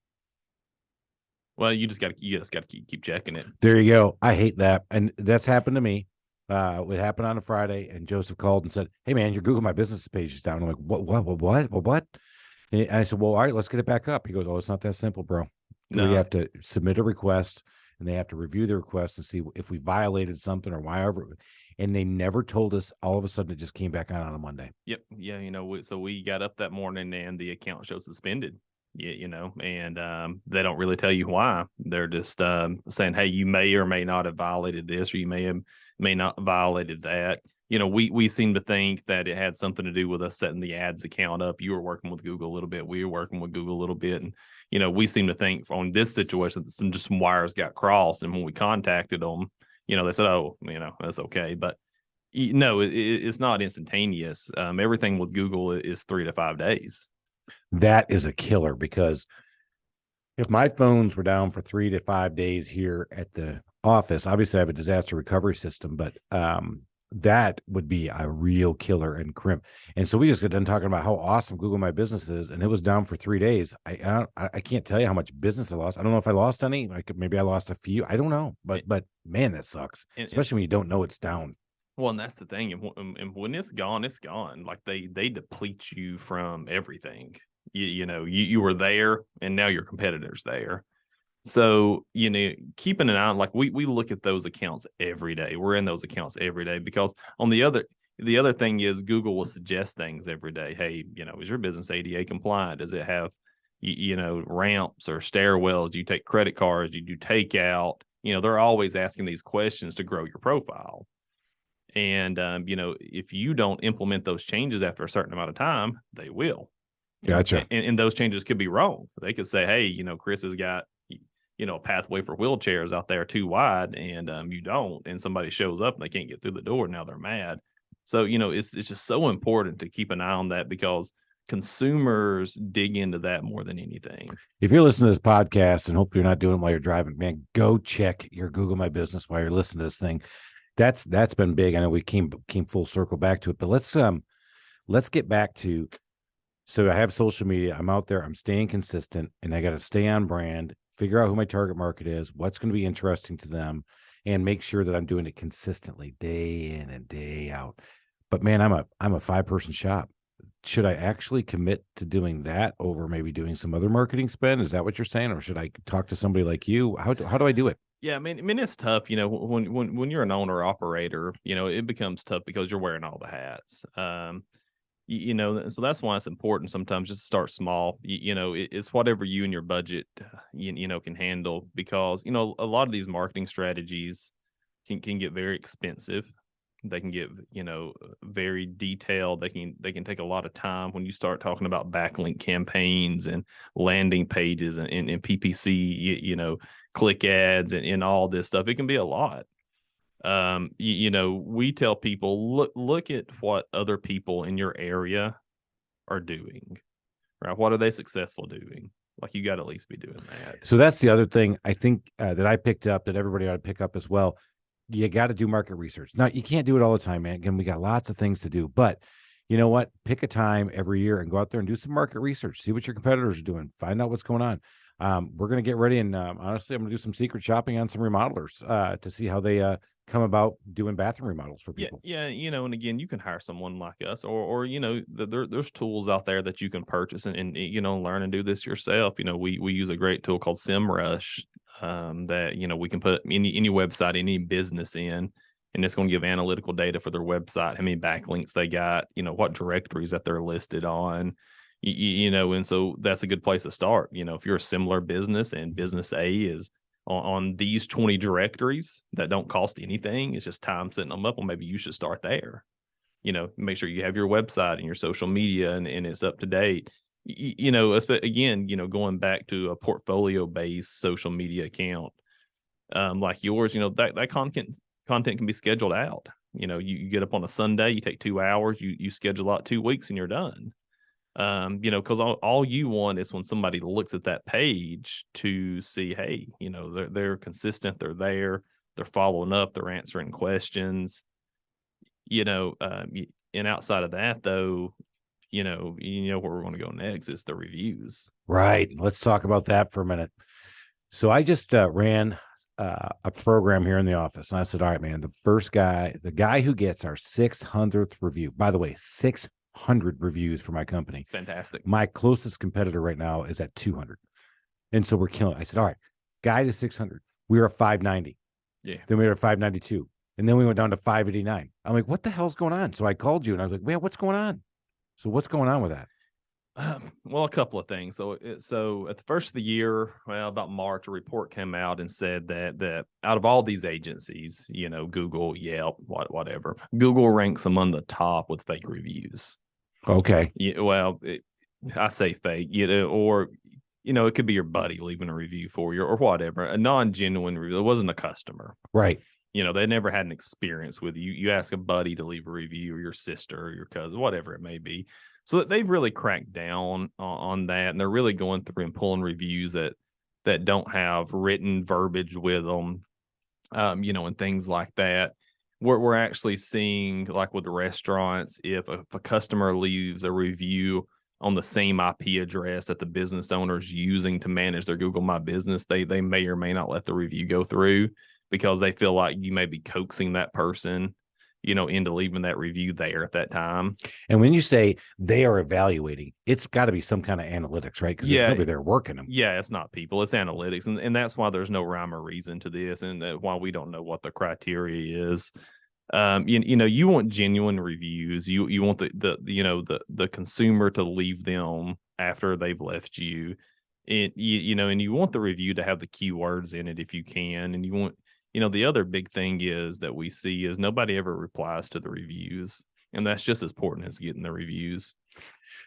Speaker 2: Well, you just got to keep checking it.
Speaker 1: There you go. I hate that. And that's happened to me. It happened on a Friday, and Joseph called and said, "Hey man, your Google My Business page is down." I'm like, what? And I said, "Well, all right, let's get it back up." He goes, "Oh, it's not that simple, bro. We
Speaker 2: No,
Speaker 1: have to submit a request, and they have to review the request and see if we violated something or whatever." And they never told us. All of a sudden, it just came back on a Monday.
Speaker 2: yep, yeah, so we got up that morning and the account shows suspended. Yeah, and they don't really tell you why. They're just saying, "Hey, you may or may not have violated this, or you may not have violated that." We seem to think that it had something to do with us setting the ads account up. You were working with Google a little bit, we were working with Google a little bit, and we seem to think on this situation that some wires got crossed. And when we contacted them, they said, "Oh, that's okay," but no, it's not instantaneous. Everything with Google is 3 to 5 days.
Speaker 1: That is a killer because if my phones were down for 3 to 5 days here at the office, obviously I have a disaster recovery system, but that would be a real killer and crimp. And so we just got done talking about how awesome Google My Business is, and it was down for 3 days. I can't tell you how much business I lost. I don't know if I lost any. Maybe I lost a few. I don't know, but man, that sucks, especially when you don't know it's down.
Speaker 2: Well, and that's the thing. And when it's gone, it's gone. Like they deplete you from everything. You were there, and now your competitor's there. So, keeping an eye on, like we look at those accounts every day. We're in those accounts every day because on the other thing is Google will suggest things every day. Hey, is your business ADA compliant? Does it have, ramps or stairwells? Do you take credit cards? Do you do takeout? They're always asking these questions to grow your profile. And, if you don't implement those changes after a certain amount of time, they will.
Speaker 1: Gotcha.
Speaker 2: And those changes could be wrong. They could say, "Hey, Chris has got, a pathway for wheelchairs out there too wide, and you don't." And somebody shows up and they can't get through the door. Now they're mad. So, it's just so important to keep an eye on that because consumers dig into that more than anything.
Speaker 1: If you're listening to this podcast, and hopefully you're not doing it while you're driving, man, go check your Google My Business while you're listening to this thing. That's been big. I know we came full circle back to it, but let's get back to. So I have social media. I'm out there. I'm staying consistent, and I got to stay on brand. Figure out who my target market is, what's going to be interesting to them, and make sure that I'm doing it consistently, day in and day out. But man, I'm a 5-person shop. Should I actually commit to doing that over maybe doing some other marketing spend? Is that what you're saying, or should I talk to somebody like you? How do I do it?
Speaker 2: Yeah, I mean, it's tough. When you're an owner operator, it becomes tough because you're wearing all the hats. So that's why it's important sometimes just to start small. It's whatever you and your budget, can handle because a lot of these marketing strategies can get very expensive. They can get very detailed. They can take a lot of time when you start talking about backlink campaigns and landing pages and PPC, click ads and all this stuff. It can be a lot. We tell people look at what other people in your area are doing, right? What are they successful doing? Like you got to at least be doing that.
Speaker 1: So that's the other thing I think that I picked up that everybody ought to pick up as well. You got to do market research. Now, you can't do it all the time, man. Again, we got lots of things to do, but you know what? Pick a time every year and go out there and do some market research. See what your competitors are doing. Find out what's going on. We're going to get ready, and honestly, I'm going to do some secret shopping on some remodelers to see how they come about doing bathroom remodels for people.
Speaker 2: Yeah, and again, you can hire someone like us, or there's tools out there that you can purchase and learn and do this yourself. We use a great tool called SEMrush that we can put any website, any business in, and it's going to give analytical data for their website, how many backlinks they got, what directories that they're listed on. And so that's a good place to start. If you're a similar business and business A is on these 20 directories that don't cost anything, it's just time setting them up. Well, maybe you should start there. Make sure you have your website and your social media and it's up to date. Again, going back to a portfolio based social media account like yours, that content can be scheduled out. You get up on a Sunday, you take 2 hours, you schedule out 2 weeks and you're done. Because all you want is when somebody looks at that page to see, hey, they're consistent, they're there, they're following up, they're answering questions, and outside of that, though, where we're going to go next is the reviews.
Speaker 1: Right. Let's talk about that for a minute. So I just ran a program here in the office, and I said, all right, man, the guy who gets our 600th review, by the way, 600 reviews for my company.
Speaker 2: It's fantastic.
Speaker 1: My closest competitor right now is at 200. And so we're killing it. I said, all right, guy to 600. We were at 590.
Speaker 2: Yeah.
Speaker 1: Then we were at 592. And then we went down to 589. I'm like, what the hell's going on? So I called you and I was like, man, what's going on? So what's going on with that?
Speaker 2: Well, a couple of things. So at the first of the year, about March, a report came out and said that out of all these agencies, Google, Yelp, whatever, Google ranks among the top with fake reviews.
Speaker 1: Okay.
Speaker 2: Yeah. Well, I say fake, or it could be your buddy leaving a review for you or whatever, a non-genuine review. It wasn't a customer,
Speaker 1: right?
Speaker 2: They never had an experience with you. You ask a buddy to leave a review, or your sister or your cousin, whatever it may be. So they've really cracked down on that, and they're really going through and pulling reviews that don't have written verbiage with them, and things like that. We're actually seeing, like with the restaurants, if a customer leaves a review on the same IP address that the business owner is using to manage their Google My Business, they may or may not let the review go through because they feel like you may be coaxing that person into leaving that review there at that time.
Speaker 1: And when you say they are evaluating, it's got to be some kind of analytics, right? Because there's nobody there working them.
Speaker 2: Yeah, it's not people, it's analytics. And that's why there's no rhyme or reason to this, and why we don't know what the criteria is. You want genuine reviews. You want the consumer to leave them after they've left you. And you want the review to have the keywords in it if you can. And you want, the other big thing is that we see is nobody ever replies to the reviews. And that's just as important as getting the reviews.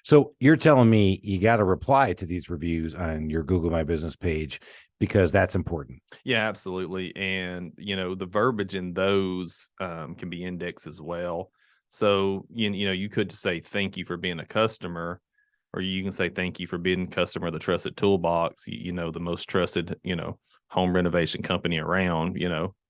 Speaker 1: So you're telling me you got to reply to these reviews on your Google My Business page because that's important.
Speaker 2: Yeah, absolutely. And, the verbiage in those can be indexed as well. So, you could say, thank you for being a customer, or you can say, thank you for being a customer of the Trusted Toolbox, the most trusted, home renovation company around,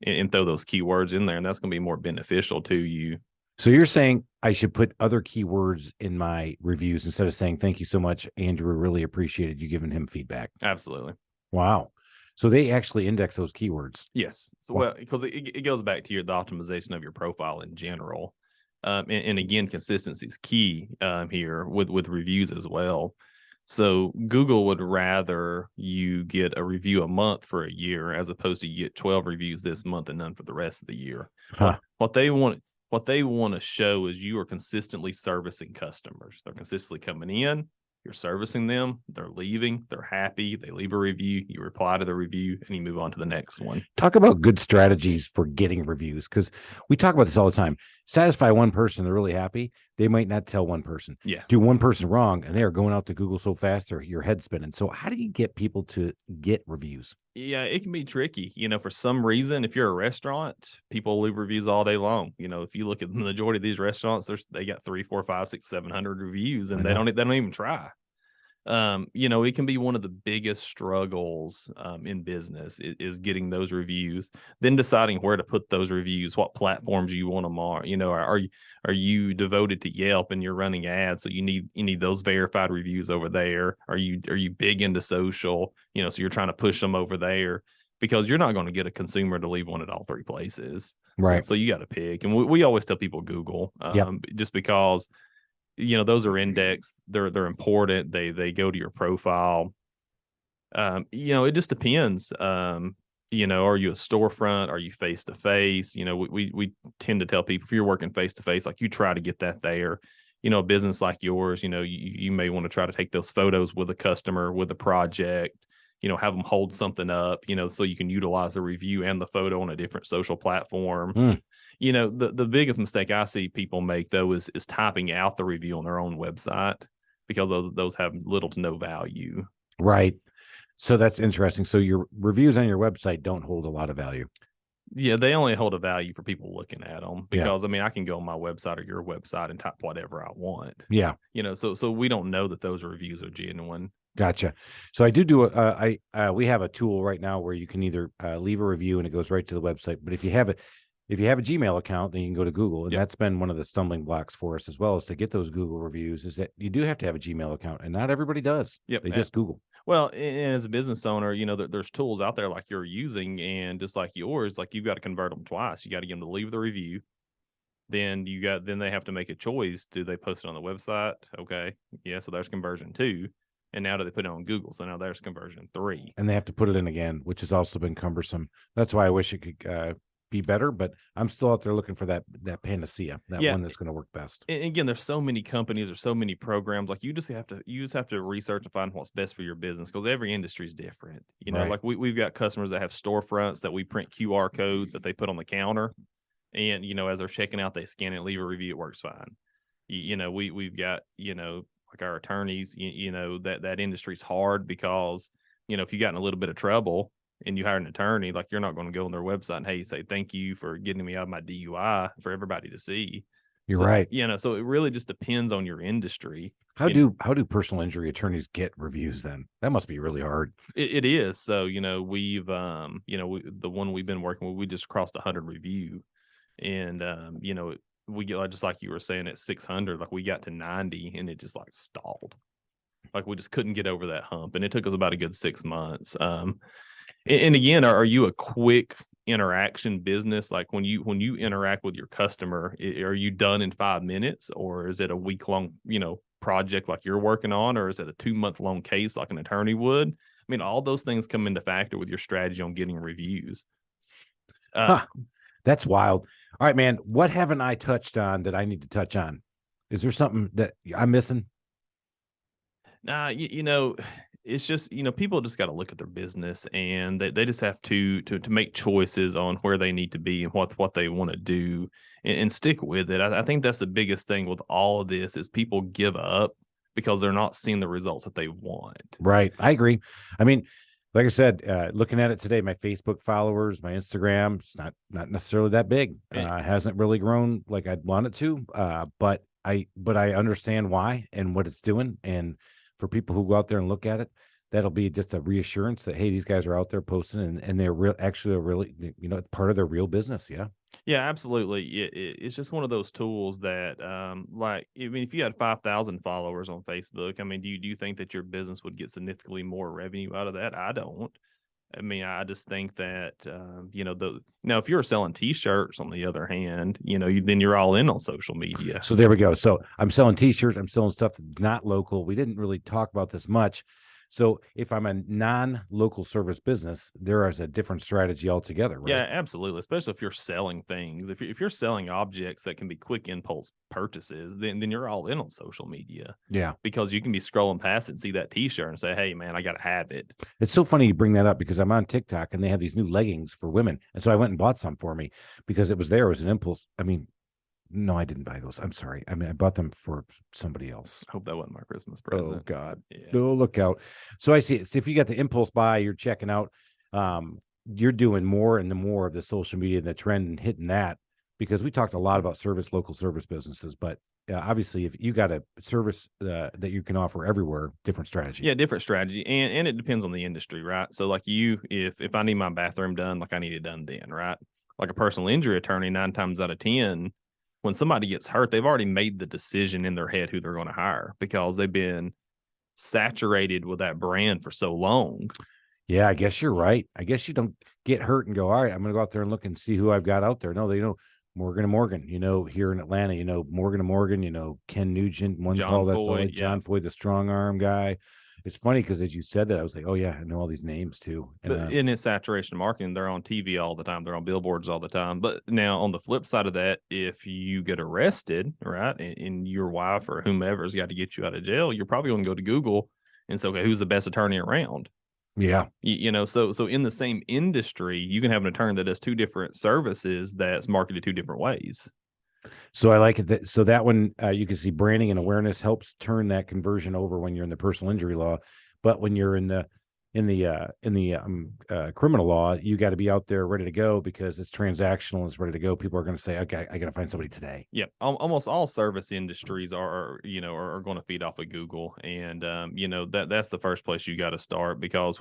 Speaker 2: and throw those keywords in there. And that's going to be more beneficial to you.
Speaker 1: So you're saying I should put other keywords in my reviews instead of saying, thank you so much, Andrew, really appreciated you giving him feedback.
Speaker 2: Absolutely.
Speaker 1: Wow. So they actually index those keywords.
Speaker 2: Yes. So, well, because it goes back to the optimization of your profile in general. And again, consistency is key here with reviews as well. So Google would rather you get a review a month for a year as opposed to you get 12 reviews this month and none for the rest of the year.
Speaker 1: Huh.
Speaker 2: What they want to show is you are consistently servicing customers. They're consistently coming in, you're servicing them, they're leaving, they're happy, they leave a review, you reply to the review, and you move on to the next one.
Speaker 1: Talk about good strategies for getting reviews, because we talk about this all the time. Satisfy one person, they're really happy. They might not tell one person.
Speaker 2: Yeah.
Speaker 1: Do one person wrong, and they are going out to Google so fast, or your head spinning. So how do you get people to get reviews?
Speaker 2: Yeah, it can be tricky. For some reason, if you're a restaurant, people leave reviews all day long. If you look at the majority of these restaurants, they got 3, 4, 5, 6, 700 reviews, and they don't even try. It can be one of the biggest struggles in business is getting those reviews, then deciding where to put those reviews, what platforms you want them on. Are you devoted to Yelp and you're running ads, so you need those verified reviews over there? Are you big into social? So you're trying to push them over there, because you're not going to get a consumer to leave one at all 3 places.
Speaker 1: Right.
Speaker 2: So you got to pick. And we always tell people Google, just because those are indexed. They're important. They go to your profile. It just depends. Are you a storefront? Are you face to face? We tend to tell people, if you're working face to face, like, you try to get that there. A business like yours, you may want to try to take those photos with a customer, with a project, have them hold something up, so you can utilize the review and the photo on a different social platform. The biggest mistake I see people make, though, is typing out the review on their own website, because those have little to no value.
Speaker 1: Right. So that's interesting. So your reviews on your website don't hold a lot of value.
Speaker 2: Yeah, they only hold a value for people looking at them
Speaker 1: Yeah.
Speaker 2: because I mean, I can go on my website or your website and type whatever I want.
Speaker 1: Yeah.
Speaker 2: So we don't know that those reviews are genuine.
Speaker 1: Gotcha. So I do we have a tool right now where you can either leave a review and it goes right to the website. But if you have a Gmail account, then you can go to Google, and
Speaker 2: Yep.
Speaker 1: that's been one of the stumbling blocks for us as well, is to get those Google reviews. Is that you do have to have a Gmail account, and not everybody does.
Speaker 2: Yep.
Speaker 1: They just Google.
Speaker 2: Well, and as a business owner, there's tools out there like you're using, and just like yours, like you've got to convert them twice. You got to get them to leave the review. Then they have to make a choice. Do they post it on the website? Okay. Yeah. So there's conversion 2. And now do they put it on Google? So now there's conversion 3.
Speaker 1: And they have to put it in again, which has also been cumbersome. That's why I wish it could be better, but I'm still out there looking for that panacea, that one that's going to work best.
Speaker 2: And again, there's so many companies, there's so many programs. Like you just have to research and find what's best for your business, because every industry is different.
Speaker 1: Right.
Speaker 2: Like we've got customers that have storefronts that we print QR codes that they put on the counter, and as they're checking out, they scan it, leave a review, it works fine. We've got like our attorneys, that industry's hard because if you got in a little bit of trouble and you hire an attorney, like you're not going to go on their website and, hey, say thank you for getting me out of my DUI for everybody to see.
Speaker 1: You're right.
Speaker 2: So it really just depends on your industry.
Speaker 1: How do personal injury attorneys get reviews then? That must be really hard.
Speaker 2: It is. So, we've the one we've been working with, we just crossed 100 review, and we get, just like you were saying, at 600, like we got to 90 and it just like stalled. Like we just couldn't get over that hump, and it took us about a good 6 months. And again, are you a quick interaction business? Like when you interact with your customer, are you done in 5 minutes, or is it a week-long, project like you're working on, or is it a 2-month-long case like an attorney would? I mean, all those things come into factor with your strategy on getting reviews.
Speaker 1: That's wild. All right, man. What haven't I touched on that I need to touch on? Is there something that I'm missing?
Speaker 2: It's just, people just got to look at their business, and they just have to make choices on where they need to be and what they want to do, and stick with it. I think that's the biggest thing with all of this is people give up because they're not seeing the results that they want.
Speaker 1: Right. I agree. I mean, like I said, looking at it today, my Facebook followers, my Instagram, it's not necessarily that big. It hasn't really grown like I'd want it to. But I understand why and what it's doing. And for people who go out there and look at it, that'll be just a reassurance that, hey, these guys are out there posting, and they're actually really, part of their real business. Yeah.
Speaker 2: Yeah, absolutely. It's just one of those tools that, like, I mean, if you had 5,000 followers on Facebook, I mean, do you think that your business would get significantly more revenue out of that? I don't. I mean, I just think that, now if you're selling T-shirts, on the other hand, then you're all in on social media.
Speaker 1: So there we go. So I'm selling T-shirts. I'm selling stuff that's not local. We didn't really talk about this much. So if I'm a non-local service business, there is a different strategy altogether, right?
Speaker 2: Yeah, absolutely. Especially if you're selling things. If you're selling objects that can be quick impulse purchases, then you're all in on social media.
Speaker 1: Yeah.
Speaker 2: Because you can be scrolling past it and see that T-shirt and say, hey, man, I got to have it.
Speaker 1: It's so funny you bring that up, because I'm on TikTok and they have these new leggings for women. And so I went and bought some for me because it was there. It was an impulse. I mean, no, I didn't buy those. I'm sorry. I mean, I bought them for somebody else.
Speaker 2: I hope that wasn't my Christmas present.
Speaker 1: Oh, God.
Speaker 2: Yeah.
Speaker 1: Oh, look out. So I see it. So if you got the impulse buy, you're checking out, you're doing more and more of the social media, the trend, and hitting that, because we talked a lot about local service businesses, but obviously if you got a service that you can offer everywhere, different strategy.
Speaker 2: Yeah, different strategy. And it depends on the industry, right? So like if I need my bathroom done, like I need it done then, right? Like a personal injury attorney, 9 times out of 10, when somebody gets hurt, they've already made the decision in their head who they're going to hire, because they've been saturated with that brand for so long.
Speaker 1: Yeah, I guess you're right. I guess you don't get hurt and go, all right, I'm going to go out there and look and see who I've got out there. No, they know Morgan & Morgan, here in Atlanta, Morgan & Morgan, Ken Nugent, John Foy, the strong arm guy. It's funny because as you said that, I was like, oh, yeah, I know all these names too.
Speaker 2: But in its saturation of marketing, they're on TV all the time. They're on billboards all the time. But now on the flip side of that, if you get arrested, right, and your wife or whomever's got to get you out of jail, you're probably going to go to Google and say, okay, who's the best attorney around?
Speaker 1: Yeah.
Speaker 2: So in the same industry, you can have an attorney that does 2 different services that's marketed 2 different ways.
Speaker 1: So I like it. So that one, you can see branding and awareness helps turn that conversion over when you're in the personal injury law. But when you're in the criminal law, you got to be out there ready to go because it's transactional, it's ready to go. People are going to say, okay, I got to find somebody today.
Speaker 2: Yeah, almost all service industries are going to feed off of Google, and that's the first place you got to start, because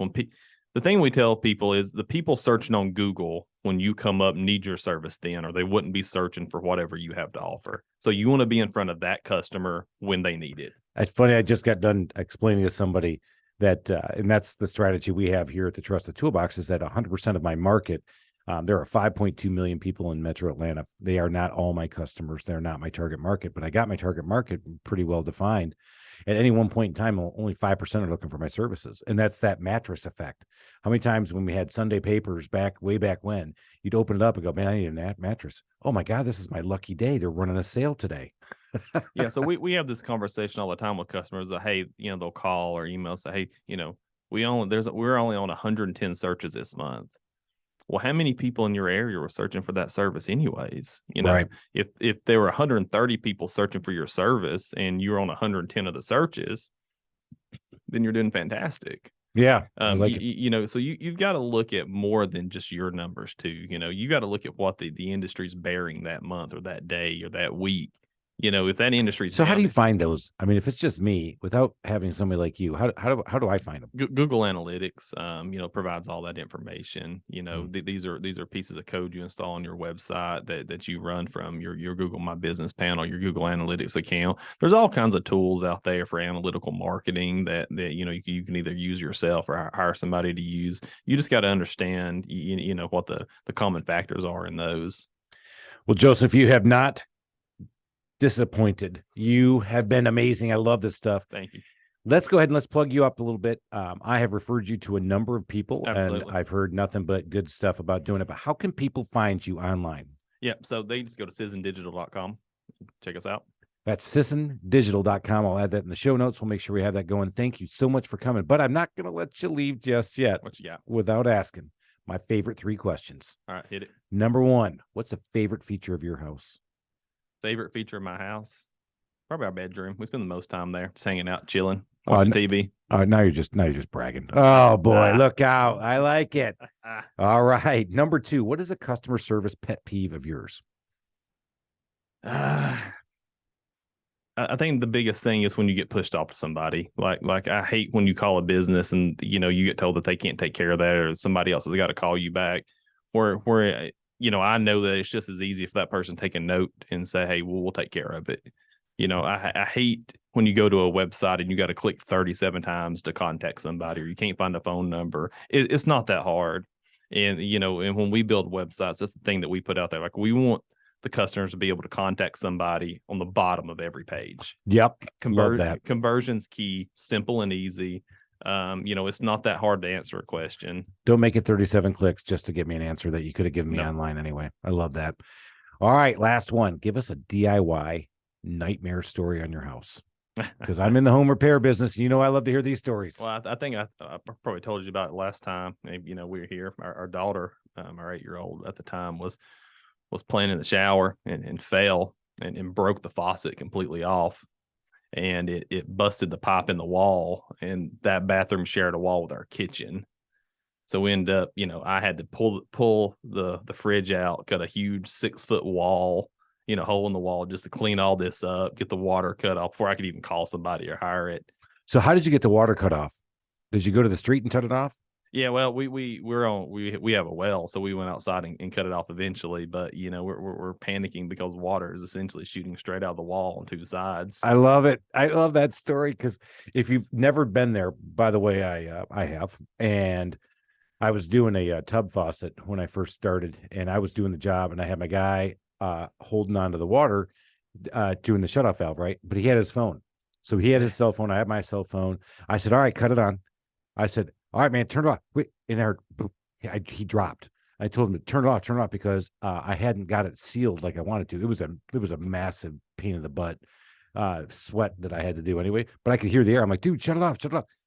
Speaker 2: the thing we tell people is the people searching on Google when you come up need your service then, or they wouldn't be searching for whatever you have to offer. So you want to be in front of that customer when they need it.
Speaker 1: It's funny. I just got done explaining to somebody that, and that's the strategy we have here at the Trusted Toolbox, is that 100% of my market, there are 5.2 million people in Metro Atlanta. They are not all my customers. They're not my target market, but I got my target market pretty well defined. At any one point in time, only 5% are looking for my services. And that's that mattress effect. How many times when we had Sunday papers way back when, you'd open it up and go, man, I need a mattress. Oh my God, this is my lucky day. They're running a sale today.
Speaker 2: Yeah. So we have this conversation all the time with customers that, hey, they'll call or email, say, hey, we're only on 110 searches this month. Well, how many people in your area were searching for that service anyways?
Speaker 1: Right.
Speaker 2: If there were 130 people searching for your service and you're on 110 of the searches, then you're doing fantastic.
Speaker 1: Yeah.
Speaker 2: So you've got to look at more than just your numbers too. You got to look at what the industry's bearing that month or that day or that week. If that industry's
Speaker 1: so, how do you find those? I mean, if it's just me without having somebody like you, how do I find them?
Speaker 2: Google Analytics, provides all that information. These are pieces of code you install on your website that you run from your Google My Business panel, your Google Analytics account. There's all kinds of tools out there for analytical marketing that you can either use yourself or hire somebody to use. You just got to understand, what the common factors are in those.
Speaker 1: Well, Joseph, you have not disappointed. You have been amazing. I love this stuff.
Speaker 2: Thank you.
Speaker 1: Let's go ahead and let's plug you up a little bit. I have referred you to a number of people.
Speaker 2: Absolutely.
Speaker 1: And I've heard nothing but good stuff about doing it. But how can people find you online?
Speaker 2: Yeah, so they just go to sissondigital.com. Check us out.
Speaker 1: That's sissondigital.com. I'll add that in the show notes. We'll make sure we have that going. Thank you so much for coming. But I'm not going to let you leave just yet.
Speaker 2: What you got?
Speaker 1: Without asking my favorite 3 questions.
Speaker 2: All right, hit it.
Speaker 1: Number 1, what's a favorite feature of your house?
Speaker 2: Favorite feature of my house? Probably our bedroom. We spend the most time there, just hanging out, chilling, watching TV.
Speaker 1: Now you're just bragging. Oh boy, look out. I like it. All right. Number 2, what is a customer service pet peeve of yours?
Speaker 2: I think the biggest thing is when you get pushed off to somebody. Like I hate when you call a business and you get told that they can't take care of that, or somebody else has got to call you back. Where I know that it's just as easy if that person take a note and say, hey, we'll take care of it. I hate when you go to a website and you got to click 37 times to contact somebody, or you can't find a phone number. It's not that hard. And, and when we build websites, that's the thing that we put out there. Like, we want the customers to be able to contact somebody on the bottom of every page.
Speaker 1: Yep. Love that.
Speaker 2: Conversion's key, simple and easy. It's not that hard to answer a question.
Speaker 1: Don't make it 37 clicks just to give me an answer that you could have given me online anyway. I love that. All right, last one. Give us a DIY nightmare story on your house, because I'm in the home repair business. I love to hear these stories.
Speaker 2: Well, I think I probably told you about it last time. We were here. Our daughter, our 8-year-old at the time, was playing in the shower and fell and broke the faucet completely off. And it busted the pipe in the wall, and that bathroom shared a wall with our kitchen. So we ended up, I had to pull the fridge out, cut a huge 6-foot wall, hole in the wall, just to clean all this up, get the water cut off before I could even call somebody or hire it.
Speaker 1: So how did you get the water cut off? Did you go to the street and cut it off?
Speaker 2: Yeah, well, we have a well, so we went outside and cut it off eventually. But we're panicking because water is essentially shooting straight out of the wall on 2 sides.
Speaker 1: I love it. I love that story, because if you've never been there, by the way, I have, and I was doing a tub faucet when I first started, and I was doing the job, and I had my guy holding onto the water, doing the shutoff valve, right? But he had his phone, so he had his cell phone. I had my cell phone. I said, "All right, cut it on." I said, "All right, man, turn it off." Wait, he dropped. I told him to turn it off because I hadn't got it sealed like I wanted to. It was a massive pain in the butt, sweat that I had to do anyway. But I could hear the air. I'm like, dude, shut it off.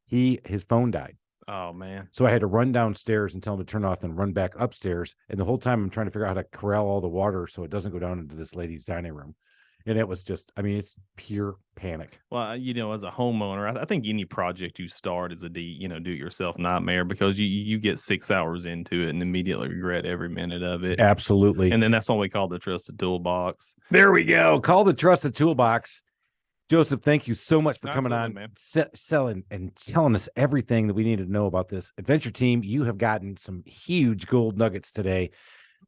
Speaker 1: His phone died.
Speaker 2: Oh man!
Speaker 1: So I had to run downstairs and tell him to turn it off, and run back upstairs. And the whole time I'm trying to figure out how to corral all the water so it doesn't go down into this lady's dining room. And it was just, I mean, it's pure panic.
Speaker 2: Well, as a homeowner, I think any project you start is a do it yourself nightmare, because you get 6 hours into it and immediately regret every minute of it.
Speaker 1: Absolutely.
Speaker 2: And then that's what we call the Trusted Toolbox.
Speaker 1: There we go. Call the Trusted Toolbox. Joseph, thank you so much for coming on,
Speaker 2: man.
Speaker 1: Selling and telling us everything that we need to know about this adventure team. You have gotten some huge gold nuggets today.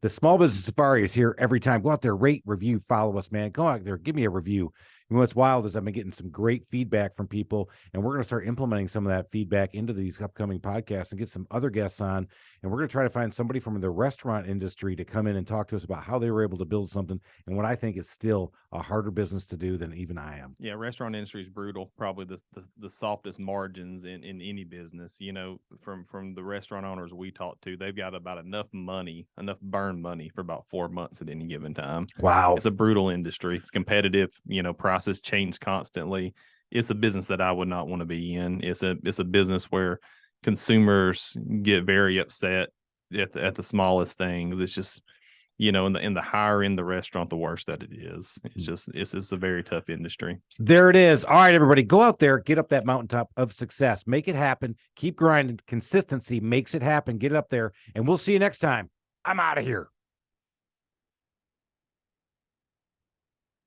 Speaker 1: The Small Business Safari is here every time. Go out there, rate, review, follow us, man. Go out there, give me a review. And what's wild is I've been getting some great feedback from people, and we're going to start implementing some of that feedback into these upcoming podcasts and get some other guests on. And we're going to try to find somebody from the restaurant industry to come in and talk to us about how they were able to build something, and what I think is still a harder business to do than even I am.
Speaker 2: Yeah, restaurant industry is brutal. Probably the softest margins in any business. From the restaurant owners we talk to, they've got about enough burn money for about 4 months at any given time.
Speaker 1: Wow.
Speaker 2: It's a brutal industry. It's competitive. Prices change constantly. It's a business that I would not want to be in. It's a business where consumers get very upset at the smallest things. It's just, in the higher end the restaurant, the worse that it is. It's a very tough industry.
Speaker 1: There it is. All right, everybody, go out there, get up that mountaintop of success, make it happen, keep grinding. Consistency makes it happen. Get it up there, and we'll see you next time. I'm out of here.